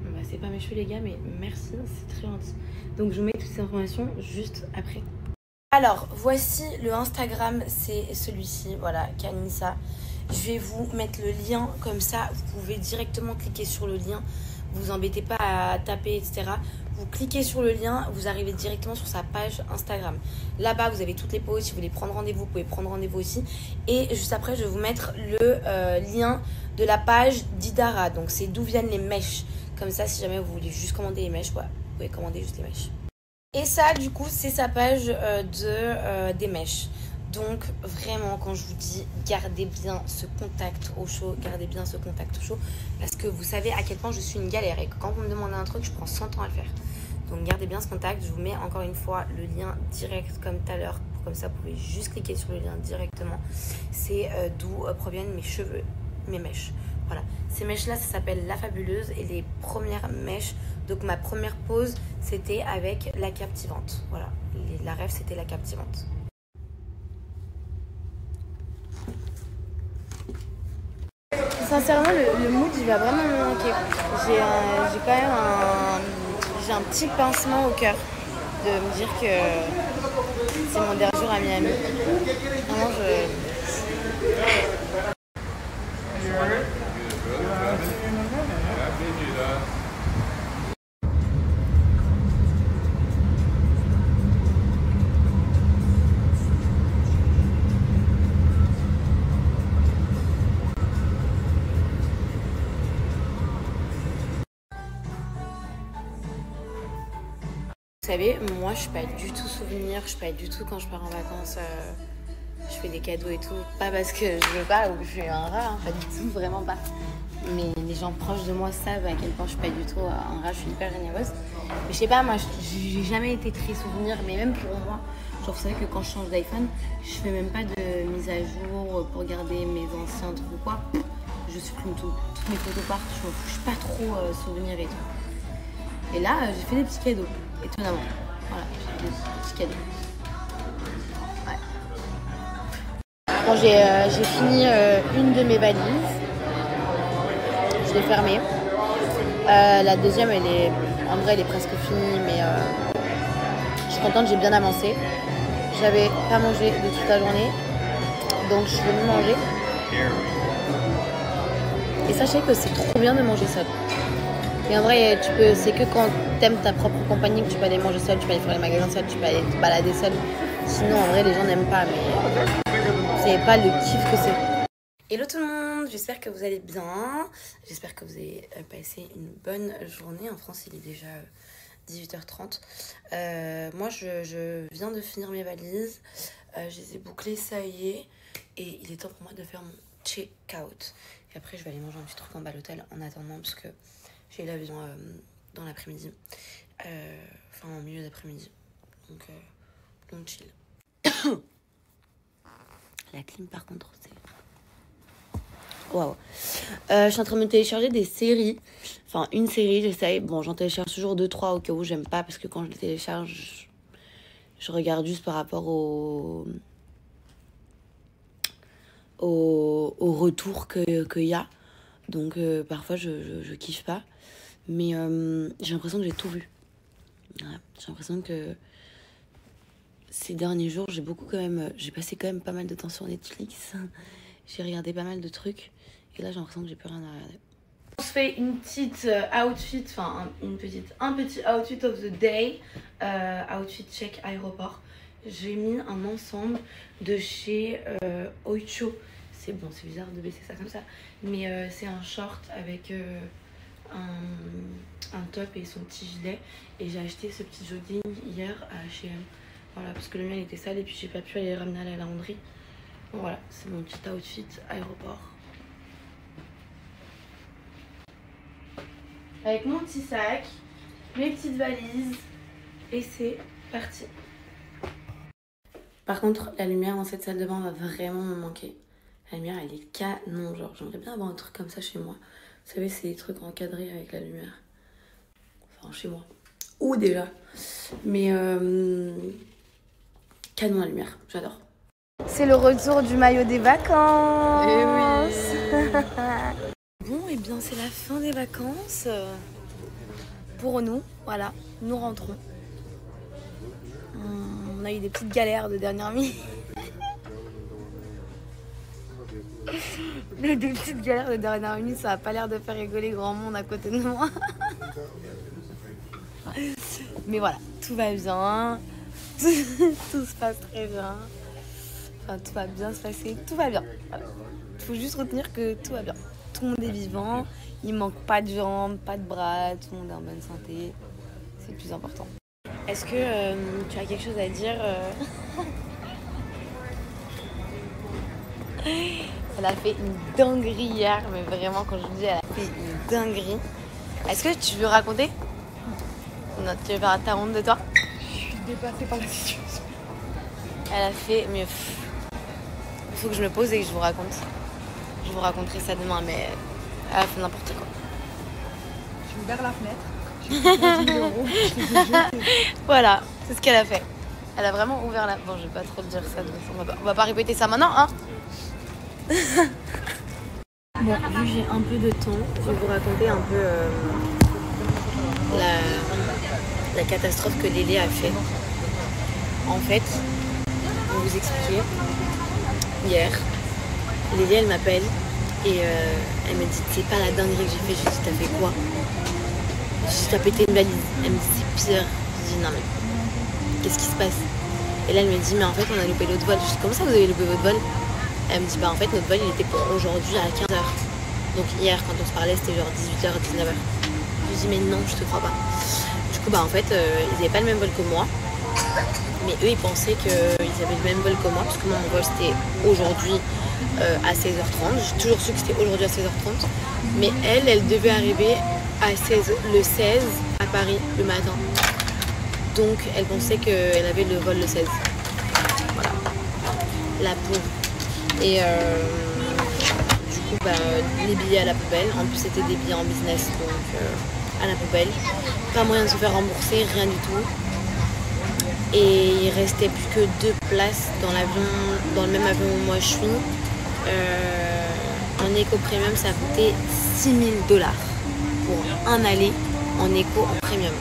Bon, bah, c'est pas mes cheveux les gars, mais merci, c'est très gentil. Donc je vous mets toutes ces informations juste après. Alors voici le Instagram, c'est celui-ci, voilà, Kanissa. Je vais vous mettre le lien comme ça, vous pouvez directement cliquer sur le lien. Vous embêtez pas à taper, etc. Vous cliquez sur le lien, vous arrivez directement sur sa page Instagram. Là-bas, vous avez toutes les poses. Si vous voulez prendre rendez-vous, vous pouvez prendre rendez-vous aussi. Et juste après, je vais vous mettre le lien de la page d'Idara. Donc, c'est d'où viennent les mèches. Comme ça, si jamais vous voulez juste commander les mèches, ouais, vous pouvez commander juste les mèches. Et ça, du coup, c'est sa page des mèches. Donc vraiment, quand je vous dis gardez bien ce contact au chaud, gardez bien ce contact au chaud, parce que vous savez à quel point je suis une galère et que quand vous me demandez un truc, je prends 100 ans à le faire. Donc gardez bien ce contact. Je vous mets encore une fois le lien direct comme tout à l'heure, comme ça vous pouvez juste cliquer sur le lien directement. C'est d'où proviennent mes cheveux, mes mèches. Voilà, ces mèches là, ça s'appelle la fabuleuse et les premières mèches. Donc ma première pose, c'était avec la captivante. Voilà, la rêve, c'était la captivante. Sincèrement, le mood, il va vraiment me manquer. J'ai quand même un petit pincement au cœur de me dire que c'est mon dernier jour à Miami. Vraiment, Vous savez, moi je suis pas du tout souvenir, je suis pas du tout quand je pars en vacances, je fais des cadeaux et tout. Pas parce que je veux pas ou que je suis un rat, hein, pas du tout, vraiment pas. Mais les gens proches de moi savent à quel point je suis pas du tout un rat, je suis hyper généreuse. Mais je sais pas, moi j'ai jamais été très souvenir, mais même pour moi, genre vous savez que quand je change d'iPhone, je fais même pas de mise à jour pour garder mes anciens trucs ou quoi. Je supprime tout, toutes mes photos partent, je m'en fous, je suis pas trop souvenir et tout. Et là, j'ai fait des petits cadeaux. Étonnamment. Voilà, j'ai fait des petits cadeaux. Ouais. Bon, j'ai fini une de mes valises. Je l'ai fermée. La deuxième, en vrai, elle est presque finie, mais je suis contente, j'ai bien avancé. J'avais pas mangé de toute la journée, donc je suis venue manger. Et sachez que c'est trop bien de manger seul. Et en vrai, c'est que quand t'aimes ta propre compagnie que tu peux aller manger seul, tu peux aller faire les magasins seul, tu peux aller te balader seul. Sinon, en vrai, les gens n'aiment pas, mais c'est pas le kiff que c'est. Hello tout le monde, j'espère que vous allez bien. J'espère que vous avez passé une bonne journée. En France, il est déjà 18h30. Moi, je viens de finir mes valises. Je les ai bouclées, ça y est. Et il est temps pour moi de faire mon check-out. Et après, je vais aller manger un petit truc en bas à l'hôtel en attendant, parce que j'ai l'avion dans l'après-midi. Enfin, en milieu d'après-midi. Donc chill. La clim, par contre, c'est... Waouh. Je suis en train de me télécharger des séries. Enfin, une série, j'essaye. Bon, j'en télécharge toujours 2-3 au cas où j'aime pas, parce que quand je les télécharge, je regarde juste par rapport au retour qu'il y a. Donc, parfois, je kiffe pas. Mais j'ai l'impression que j'ai tout vu. Voilà. J'ai l'impression que ces derniers jours, j'ai passé quand même pas mal de temps sur Netflix. J'ai regardé pas mal de trucs. Et là, j'ai l'impression que j'ai plus rien à regarder. On se fait une petite outfit, enfin un petit outfit of the day. Outfit check aéroport. J'ai mis un ensemble de chez Oicho. C'est bon, c'est bizarre de baisser ça comme ça. Mais c'est un short avec un top et son petit gilet. Et j'ai acheté ce petit jogging hier à H&M. Voilà, parce que le mien était sale et puis j'ai pas pu aller le ramener à la lavanderie. Donc voilà, c'est mon petit outfit aéroport. Avec mon petit sac, mes petites valises. Et c'est parti. Par contre, la lumière dans cette salle de bain va vraiment me manquer. La lumière, elle est canon. Genre, j'aimerais bien avoir un truc comme ça chez moi. Vous savez, c'est des trucs encadrés avec la lumière. Enfin, chez moi. Ou déjà. Mais canon la lumière, j'adore. C'est le retour du maillot des vacances. Eh oui. Bon, et bien c'est la fin des vacances. Pour nous, voilà, nous rentrons. On a eu des petites galères de dernière minute. Des petites galères de dernière minute, ça a pas l'air de faire rigoler grand monde à côté de moi. Mais voilà, tout va bien. Tout se passe très bien. Enfin, tout va bien se passer. Tout va bien. Voilà. Faut juste retenir que tout va bien. Tout le monde est vivant. Il manque pas de jambes, pas de bras. Tout le monde est en bonne santé. C'est le plus important. Est-ce que tu as quelque chose à dire Elle a fait une dinguerie hier. Mais vraiment, quand je vous dis, elle a fait une dinguerie. Est-ce que tu veux raconter? Non, tu veux faire ta honte de toi? Dépassée par la situation. Elle a fait... Mais il faut que je me pose et que je vous raconte. Je vous raconterai ça demain, mais elle a fait n'importe quoi. J'ai ouvert la fenêtre. J'ai pris 10 000 €. Voilà, c'est ce qu'elle a fait. Elle a vraiment ouvert la... Bon, je vais pas trop dire ça, donc on va pas répéter ça maintenant, hein. Bon, vu que j'ai un peu de temps, je vais vous raconter un peu la catastrophe que Lélé a fait. En fait, je vais vous expliquer. Hier, Lélé, elle m'appelle et elle me dit c'est pas la dinguerie que j'ai fait. Je lui dis t'as fait quoi? Je lui dis t'as pété une valise. Elle me dit c'est pire. Je dis non mais qu'est-ce qui se passe? Et là elle me dit mais en fait on a loupé l'autre vol. Je dis comment ça vous avez loupé votre vol? Elle me dit bah en fait notre vol il était pour aujourd'hui à 15h. Donc hier quand on se parlait c'était genre 18h, 19h. Je lui dis mais non je te crois pas. Du coup bah en fait ils avaient pas le même vol que moi. Mais eux ils pensaient qu'ils avaient le même vol que moi. Parce que moi mon vol c'était aujourd'hui à 16h30. J'ai toujours su que c'était aujourd'hui à 16h30. Mais elle devait arriver à le 16 à Paris le matin. Donc elle pensait qu'elle avait le vol le 16. Voilà. La pauvre. Et du coup, bah, les billets à la poubelle. En plus, c'était des billets en business, donc à la poubelle. Pas moyen de se faire rembourser, rien du tout. Et il restait plus que 2 places dans l'avion, dans le même avion où moi je suis. En éco premium, ça a coûté 6 000 $ pour un aller en éco en premium.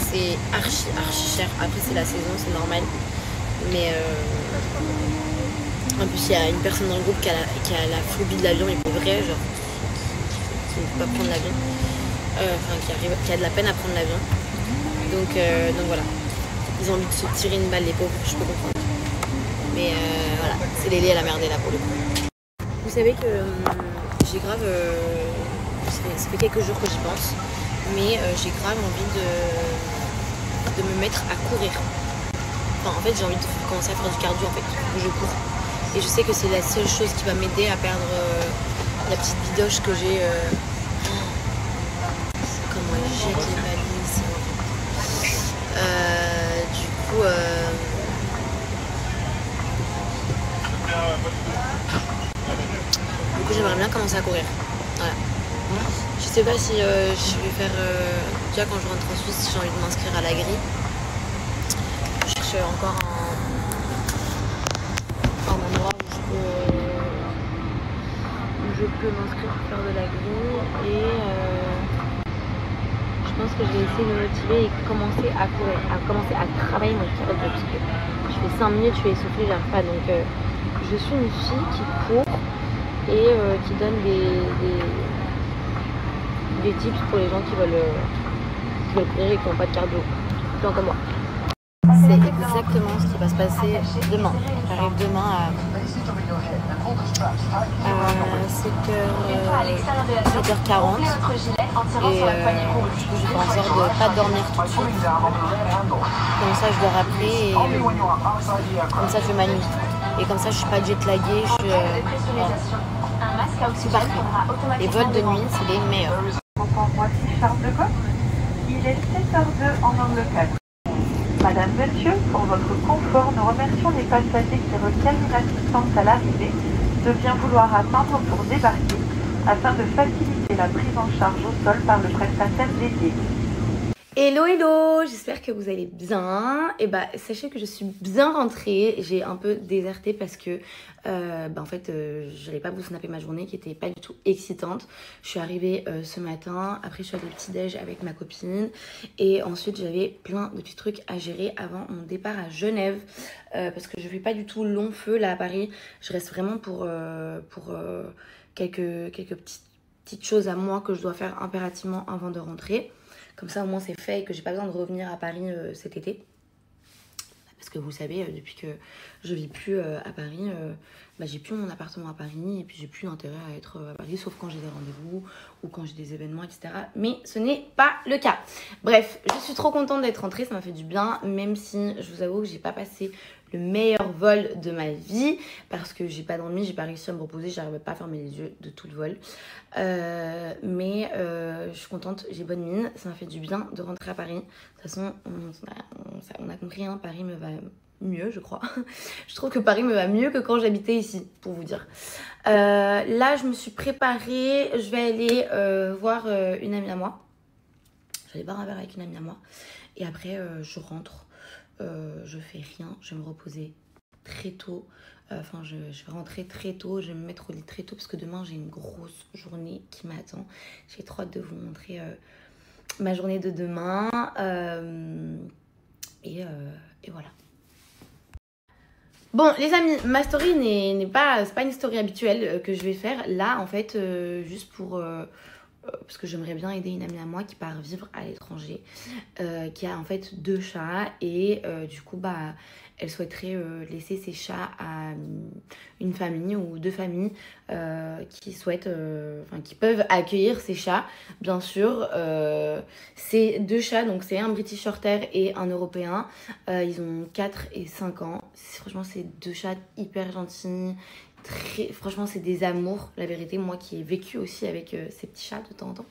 C'est archi cher. Après, c'est la saison, c'est normal. Mais en plus, il y a une personne dans le groupe qui a la phobie de l'avion, mais pour vrai, genre, qui ne peut pas prendre l'avion. Enfin, qui a de la peine à prendre l'avion. Donc voilà. Ils ont envie de se tirer une balle, les pauvres, je peux comprendre. Mais voilà, c'est Lélé, elle a merdé là pour le coup. Vous savez que j'ai grave. Ça fait quelques jours que j'y pense, mais j'ai grave envie de de me mettre à courir. Enfin, en fait, j'ai envie de commencer à faire du cardio en fait, je cours. Et je sais que c'est la seule chose qui va m'aider à perdre la petite bidoche que j'ai. Comment elle jette les valises. Du coup, j'aimerais bien commencer à courir. Voilà. Je sais pas si je vais faire. Déjà, quand je rentre en Suisse, j'ai envie de m'inscrire à la grille. Je cherche encore un endroit où je peux m'inscrire pour faire de la grille. Et je pense que je vais essayer de me motiver et commencer à courir, à commencer à travailler mon cardio. Parce que je fais 5 minutes, je suis essoufflée, j'arrive pas. Donc, je suis une fille qui court et qui donne des tips pour les gens qui veulent courir et qui n'ont pas de cardio, plan comme moi. C'est exactement ce qui va se passer demain. J'arrive demain à 7h40 et du coup je fais en sorte de ne pas dormir tout de suite. Comme ça je dors après et comme ça je fais ma nuit. Et comme ça je suis pas jetlaguée, je suis c'est parfait. Les vols de nuit c'est les meilleurs. Il est 7h02 en Angleterre. Madame, Monsieur, pour votre confort, nous remercions les passagers qui requièrent une assistance à l'arrivée de bien vouloir attendre pour débarquer afin de faciliter la prise en charge au sol par le prestataire dédié. Hello hello, j'espère que vous allez bien. Et bah sachez que je suis bien rentrée. J'ai un peu déserté parce que en fait j'allais pas vous snapper ma journée qui était pas du tout excitante. Je suis arrivée ce matin, après je suis allée petit déj avec ma copine et ensuite j'avais plein de petits trucs à gérer avant mon départ à Genève parce que je fais pas du tout long feu là à Paris. Je reste vraiment pour quelques petites choses à moi que je dois faire impérativement avant de rentrer. Comme ça, au moins, c'est fait et que j'ai pas besoin de revenir à Paris cet été. Parce que vous savez, depuis que je vis plus à Paris, j'ai plus mon appartement à Paris et puis j'ai plus d'intérêt à être à Paris, sauf quand j'ai des rendez-vous ou quand j'ai des événements, etc. Mais ce n'est pas le cas. Bref, je suis trop contente d'être rentrée, ça m'a fait du bien, même si je vous avoue que j'ai pas passé le meilleur vol de ma vie parce que j'ai pas dormi, j'ai pas réussi à me reposer, j'arrivais pas à fermer les yeux de tout le vol. Mais je suis contente, j'ai bonne mine, ça m'a fait du bien de rentrer à Paris. De toute façon, on a compris, hein, Paris me va mieux, je crois. Je trouve que Paris me va mieux que quand j'habitais ici, pour vous dire. Là, je me suis préparée, je vais aller voir une amie à moi. Je vais aller boire un verre avec une amie à moi. Et après, je rentre. Je fais rien, je vais me reposer très tôt. Je vais rentrer très tôt, je vais me mettre au lit très tôt parce que demain j'ai une grosse journée qui m'attend. J'ai trop hâte de vous montrer ma journée de demain. Et voilà. Bon les amis, ma story c'est pas une story habituelle que je vais faire là en fait, juste pour parce que j'aimerais bien aider une amie à moi qui part vivre à l'étranger, qui a en fait 2 chats et du coup elle souhaiterait laisser ses chats à une famille ou 2 familles qui souhaitent, qui peuvent accueillir ces chats, bien sûr. C'est 2 chats, donc c'est un British Shorthair et un Européen. Ils ont 4 et 5 ans. Franchement, c'est 2 chats hyper gentils. Franchement, c'est des amours, la vérité. Moi qui ai vécu aussi avec ces petits chats de temps en temps.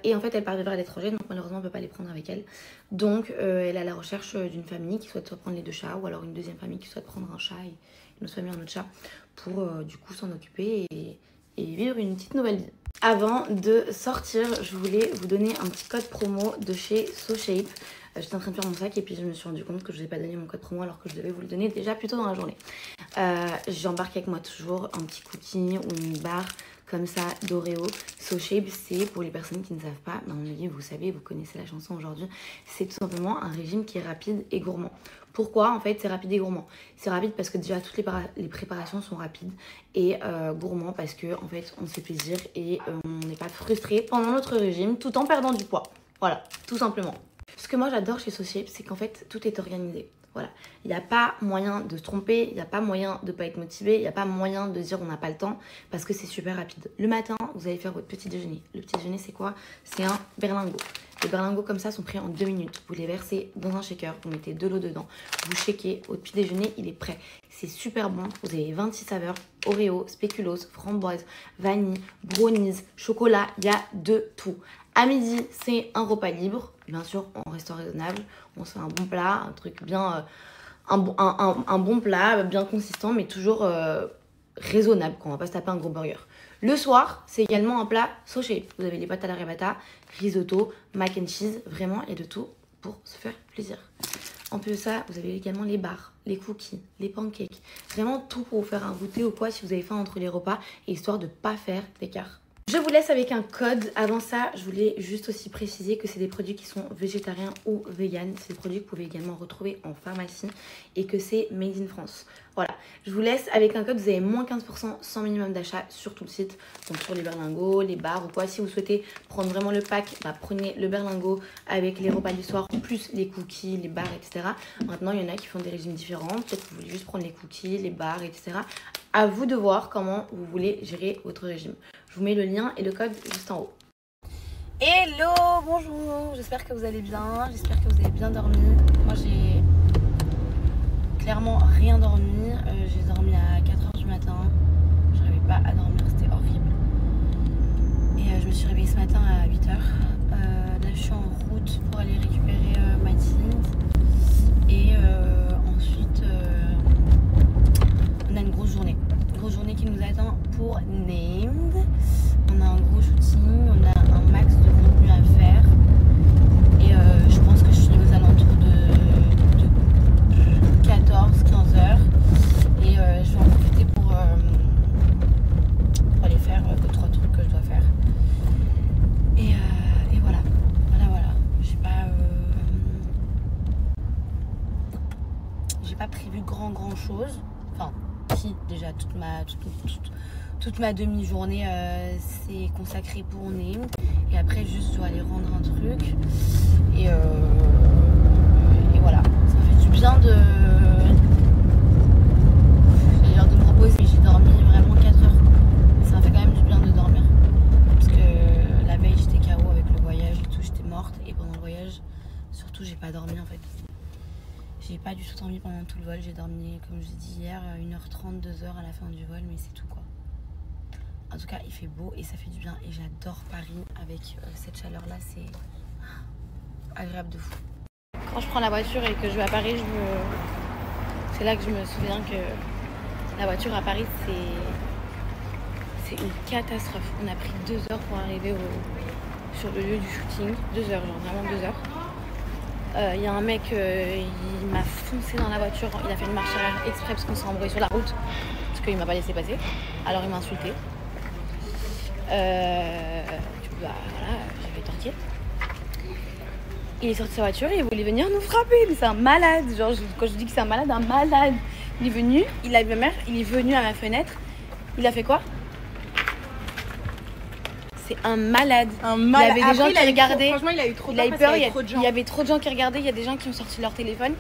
Et en fait, elle part vivre à l'étranger, donc malheureusement, on ne peut pas les prendre avec elle. Donc, elle est à la recherche d'une famille qui souhaite soit prendre les 2 chats, ou alors une deuxième famille qui souhaite prendre un chat et une autre famille un autre chat pour du coup s'en occuper et vivre une petite nouvelle vie. Avant de sortir, je voulais vous donner un petit code promo de chez SoShape. J'étais en train de faire mon sac et puis je me suis rendu compte que je n'ai pas donné mon code promo alors que je devais vous le donner déjà plus tôt dans la journée. J'embarque avec moi toujours un petit cookie ou une barre comme ça d'Oreo. SoShape, c'est pour les personnes qui ne savent pas, mais à mon avis vous savez, vous connaissez la chanson aujourd'hui, c'est tout simplement un régime qui est rapide et gourmand. Pourquoi en fait c'est rapide et gourmand? C'est rapide parce que déjà toutes les préparations sont rapides et gourmand parce que en fait on se fait plaisir et on n'est pas frustré pendant notre régime tout en perdant du poids. Voilà, tout simplement. Ce que moi j'adore chez SoShape, c'est qu'en fait tout est organisé. Voilà, il n'y a pas moyen de se tromper, il n'y a pas moyen de ne pas être motivé, il n'y a pas moyen de dire on n'a pas le temps parce que c'est super rapide. Le matin, vous allez faire votre petit déjeuner. Le petit déjeuner, c'est quoi? C'est un berlingot. Les berlingots comme ça sont prêts en 2 minutes. Vous les versez dans un shaker, vous mettez de l'eau dedans, vous shakez, au petit déjeuner, il est prêt. C'est super bon, vous avez 26 saveurs, Oreo, spéculoos, framboise, vanille, brownies, chocolat, il y a de tout. À midi, c'est un repas libre, bien sûr, en restant raisonnable. On se fait un bon plat, un truc bien... un bon plat, bien consistant, mais toujours raisonnable, qu'on va pas se taper un gros burger. Le soir, c'est également un plat sauché. Vous avez les pâtes à la ricotta, risotto, mac and cheese, vraiment, et de tout pour se faire plaisir. En plus de ça, vous avez également les bars, les cookies, les pancakes. Vraiment tout pour vous faire un goûter ou quoi si vous avez faim entre les repas, et histoire de pas faire d'écart. Je vous laisse avec un code. Avant ça, je voulais juste aussi préciser que c'est des produits qui sont végétariens ou véganes. C'est des produits que vous pouvez également retrouver en pharmacie et que c'est made in France. Voilà, je vous laisse avec un code. Vous avez moins 15% sans minimum d'achat sur tout le site. Donc sur les berlingots, les bars ou quoi. Si vous souhaitez prendre vraiment le pack, bah, prenez le berlingot avec les repas du soir, plus les cookies, les bars, etc. Maintenant, il y en a qui font des régimes différents. Peut-être que vous voulez juste prendre les cookies, les bars, etc. À vous de voir comment vous voulez gérer votre régime. Je vous mets le lien et le code juste en haut. Hello, bonjour, j'espère que vous allez bien, j'espère que vous avez bien dormi. Moi j'ai clairement rien dormi, j'ai dormi à 4h du matin, je n'arrivais pas à dormir, c'était horrible. Et je me suis réveillée ce matin à 8h. Là je suis en route pour aller récupérer Mathilde. Et ensuite on a une grosse journée. Grosse journée qui nous attend pour Named. On a un gros shooting, on a un max de contenu à faire. Et je pense que je suis aux alentours de 14-15 heures. Et je vais en profiter pour aller faire 2-3 trucs que je dois faire. Et voilà. Voilà. J'ai pas prévu grand chose. Enfin, si, déjà toute ma demi-journée c'est consacré pour Named. Et après juste je dois aller rendre un truc. Et voilà. Ça fait du bien de me reposer. J'ai dormi vraiment 4 heures. Ça fait quand même du bien de dormir. Parce que la veille j'étais KO avec le voyage et tout, j'étais morte. Et pendant le voyage, surtout j'ai pas dormi en fait. J'ai pas du tout dormi pendant tout le vol. J'ai dormi, comme je l'ai dit hier, 1h30, 2h à la fin du vol, mais c'est tout quoi. En tout cas, il fait beau et ça fait du bien. Et j'adore Paris avec cette chaleur-là, c'est agréable de fou. Quand je prends la voiture et que je vais à Paris, c'est là que je me souviens que la voiture à Paris, c'est une catastrophe. On a pris 2 heures pour arriver sur le lieu du shooting. 2 heures, genre vraiment 2 heures. Il y a un mec, il m'a foncé dans la voiture, il a fait une marche arrière exprès parce qu'on s'est embrouillé sur la route, parce qu'il m'a pas laissé passer, alors il m'a insulté. Du coup, bah voilà, j'avais tortillé. Il est sorti de sa voiture et il voulait venir nous frapper, mais c'est un malade, genre quand je dis que c'est un malade, il est venu, il a vu ma mère, il est venu à ma fenêtre, il a fait quoi? C'est un malade. Il y avait des gens qui regardaient. Franchement, il a eu trop peur. Il y avait trop de gens qui regardaient. Il y a des gens qui ont sorti leur téléphone.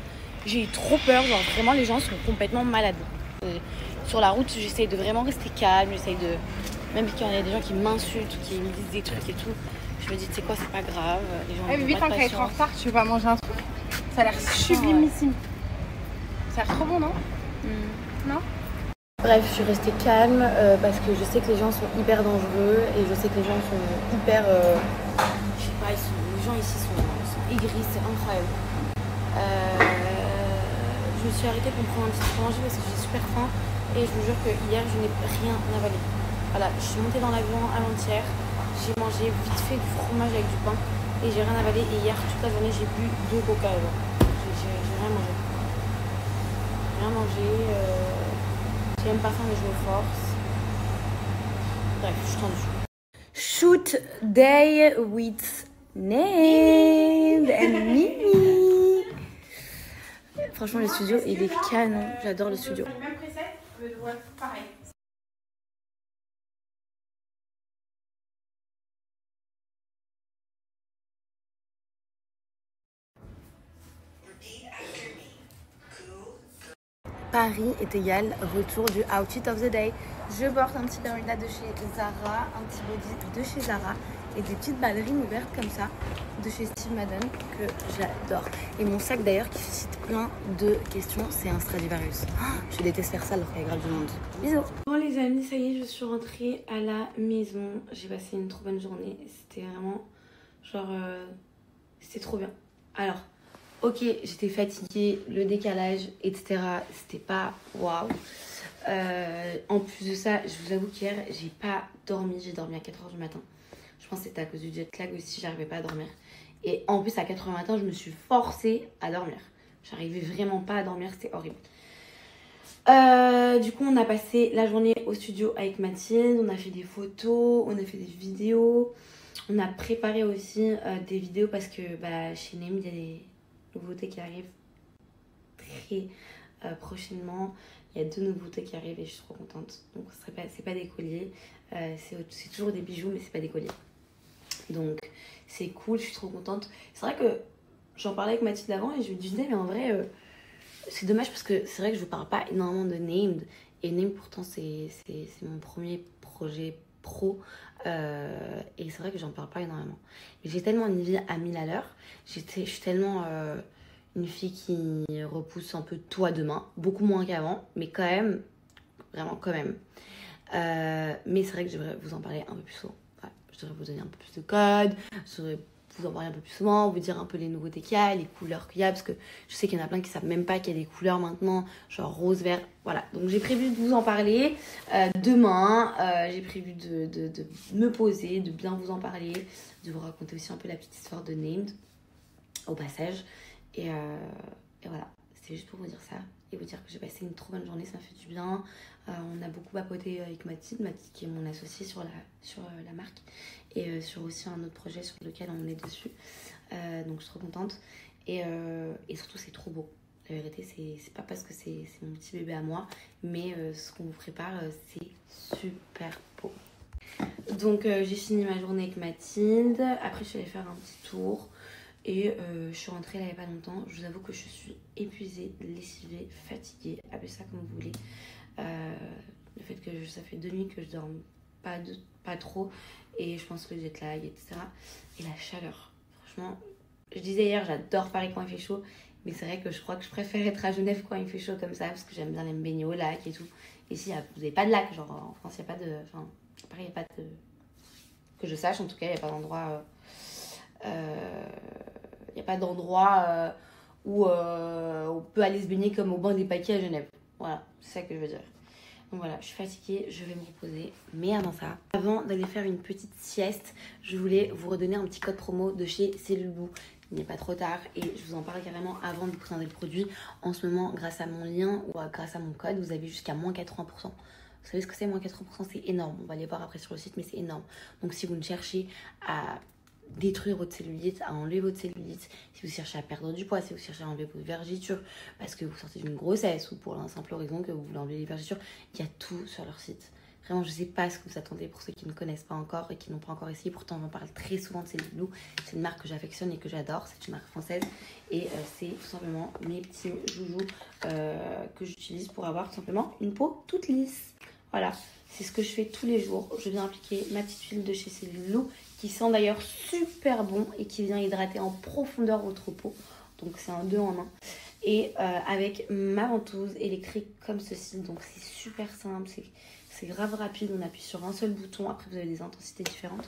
J'ai eu trop peur. Genre, vraiment, les gens sont complètement malades. Sur la route, j'essaye de vraiment rester calme. J'essaye de. Même quand il y a des gens qui m'insultent ou qui me disent des trucs et tout, je me dis, tu sais quoi, c'est pas grave. Les gens mais tant qu'à être en retard, tu veux pas manger un truc? Ça a l'air sublimissime. Ça a l'air trop bon, non? Non? Bref, je suis restée calme parce que je sais que les gens sont hyper dangereux et je sais que les gens sont hyper... je sais pas, les gens ici sont aigris, c'est incroyable. Je me suis arrêtée pour me prendre un petit peu manger parce que j'ai super faim et je vous jure que hier je n'ai rien avalé. Voilà, je suis montée dans l'avion avant-hier, j'ai mangé vite fait du fromage avec du pain et j'ai rien avalé. Et hier, toute la journée, j'ai bu 2 coca. J'ai rien mangé. Rien mangé. J'ai même pas faim, mais je me force. Bref, je suis tendue. Shoot day with Named and Mimi. Franchement, le studio, il est canon. J'adore le studio. Le même preset, ouais, pareil. Paris est égal retour du outfit of the day. Je porte un petit Bermuda de chez Zara, un petit body de chez Zara et des petites ballerines ouvertes comme ça de chez Steve Madden que j'adore. Et mon sac d'ailleurs qui suscite plein de questions, c'est un Stradivarius. Je déteste faire ça alors qu'il y a grave du monde. Bisous. Bon les amis, ça y est, je suis rentrée à la maison. J'ai passé une trop bonne journée. C'était vraiment genre... c'était trop bien. Alors, ok, j'étais fatiguée, le décalage, etc. C'était pas waouh. En plus de ça, je vous avoue qu'hier, j'ai pas dormi. J'ai dormi à 4h du matin. Je pense que c'était à cause du jet lag aussi, j'arrivais pas à dormir. Et en plus, à 4h du matin, je me suis forcée à dormir. J'arrivais vraiment pas à dormir, c'était horrible. Du coup, on a passé la journée au studio avec Mathilde. On a fait des photos, on a fait des vidéos. On a préparé aussi des vidéos parce que chez NAMED, il y a des nouveautés qui arrivent très prochainement. Il y a 2 nouveautés qui arrivent et je suis trop contente. Donc, c'est pas des colliers. C'est toujours des bijoux, mais c'est pas des colliers. Donc, c'est cool, je suis trop contente. C'est vrai que j'en parlais avec Mathilde avant et je lui disais, mais en vrai, c'est dommage parce que c'est vrai que je ne parle pas énormément de NAMED. Et NAMED, pourtant, c'est mon premier projet pro. Et c'est vrai que j'en parle pas énormément. J'ai tellement une vie à 1000 à l'heure. Je suis tellement une fille qui repousse un peu tout à demain. Beaucoup moins qu'avant, mais quand même, vraiment quand même. Mais c'est vrai que je devrais vous en parler un peu plus souvent. Ouais, je devrais vous donner un peu plus de code, je devrais vous en parler un peu plus souvent, vous dire un peu les nouveautés qu'il y a, les couleurs qu'il y a, parce que je sais qu'il y en a plein qui savent même pas qu'il y a des couleurs maintenant, genre rose, vert, voilà. Donc j'ai prévu de vous en parler demain, j'ai prévu de me poser, de bien vous en parler, de vous raconter aussi un peu la petite histoire de NAMED au passage. Et voilà, c'était juste pour vous dire ça et vous dire que j'ai passé une trop bonne journée, ça m'a fait du bien. On a beaucoup papoté avec Mathilde qui est mon associée sur la marque et sur aussi un autre projet sur lequel on est dessus. Donc je suis trop contente et surtout c'est trop beau. La vérité, c'est pas parce que c'est mon petit bébé à moi, mais ce qu'on vous prépare, c'est super beau. Donc j'ai fini ma journée avec Mathilde. Après je suis allée faire un petit tour. Et je suis rentrée là il n'y a pas longtemps. Je vous avoue que je suis épuisée, lessivée, fatiguée, appelez ça comme vous voulez. Le fait que ça fait 2 nuits que je dorme pas trop. Et je pense que le jet lag, etc. Et la chaleur. Franchement, je disais hier, j'adore Paris quand il fait chaud. Mais c'est vrai que je crois que je préfère être à Genève quand il fait chaud comme ça. Parce que j'aime bien les me baigner au lac et tout. Ici, vous n'avez pas de lac. Genre en France, il n'y a pas de... Enfin, à Paris, il n'y a pas de... Que je sache, en tout cas, il n'y a pas d'endroit... Il n'y a pas d'endroit où on peut aller se baigner comme au banc des Paquets à Genève. Voilà, c'est ça que je veux dire. Donc voilà, je suis fatiguée, je vais me reposer. Mais avant ça, avant d'aller faire une petite sieste, je voulais vous redonner un petit code promo de chez Cellule Blue. Il n'est pas trop tard et je vous en parle carrément avant de vous présenter le produit. En ce moment, grâce à mon lien ou grâce à mon code, vous avez jusqu'à moins 80%. Vous savez ce que c'est, moins 80%? C'est énorme. On va aller voir après sur le site, mais c'est énorme. Donc si vous ne cherchez à détruire votre cellulite, à enlever votre cellulite, si vous cherchez à perdre du poids, si vous cherchez à enlever vos vergetures parce que vous sortez d'une grossesse ou pour la simple raison que vous voulez enlever les vergetures, il y a tout sur leur site. Vraiment, je ne sais pas ce que vous attendez pour ceux qui ne connaissent pas encore et qui n'ont pas encore essayé. Pourtant, on en parle très souvent de Cellule Blue. C'est une marque que j'affectionne et que j'adore. C'est une marque française et c'est tout simplement mes petits joujoux que j'utilise pour avoir tout simplement une peau toute lisse. Voilà, c'est ce que je fais tous les jours. Je viens appliquer ma petite huile de chez Cellule Blue qui sent d'ailleurs super bon et qui vient hydrater en profondeur votre peau. Donc c'est un 2 en 1. Et avec ma ventouse électrique comme ceci. Donc c'est super simple, c'est grave rapide. On appuie sur un seul bouton. Après vous avez des intensités différentes.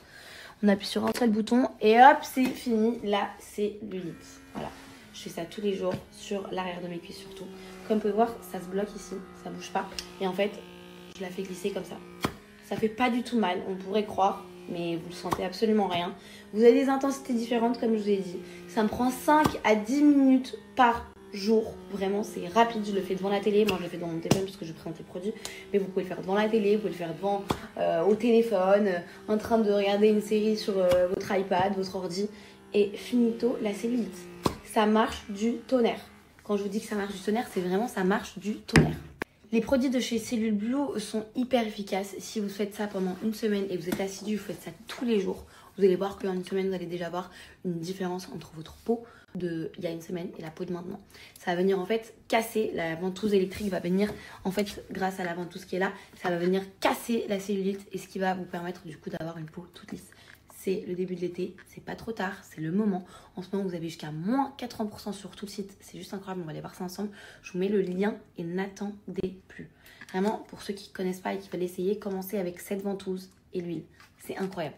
On appuie sur un seul bouton et hop, c'est fini. Là, c'est l'huilite. Voilà. Je fais ça tous les jours sur l'arrière de mes cuisses surtout. Comme vous pouvez voir, ça se bloque ici. Ça bouge pas. Et en fait, je la fais glisser comme ça. Ça fait pas du tout mal, on pourrait croire. Mais vous ne sentez absolument rien. Vous avez des intensités différentes comme je vous ai dit. Ça me prend 5 à 10 minutes par jour. Vraiment, c'est rapide. Je le fais devant la télé. Moi, je le fais devant mon téléphone parce que je présente les produits. Mais vous pouvez le faire devant la télé. Vous pouvez le faire devant au téléphone. En train de regarder une série sur votre iPad, votre ordi. Et finito, la cellulite. Ça marche du tonnerre. Quand je vous dis que ça marche du tonnerre, c'est vraiment ça marche du tonnerre. Les produits de chez Cellule Blue sont hyper efficaces. Si vous faites ça pendant une semaine et vous êtes assidu, vous faites ça tous les jours, vous allez voir qu'en une semaine, vous allez déjà voir une différence entre votre peau il y a une semaine et la peau de maintenant. Ça va venir en fait casser, la ventouse électrique va venir en fait grâce à la ventouse qui est là, ça va venir casser la cellulite et ce qui va vous permettre du coup d'avoir une peau toute lisse. c'est le début de l'été, c'est pas trop tard, c'est le moment. En ce moment, vous avez jusqu'à moins 80% sur tout le site, c'est juste incroyable, on va aller voir ça ensemble. Je vous mets le lien et n'attendez plus. Vraiment, pour ceux qui ne connaissent pas et qui veulent essayer, commencez avec cette ventouse et l'huile, c'est incroyable.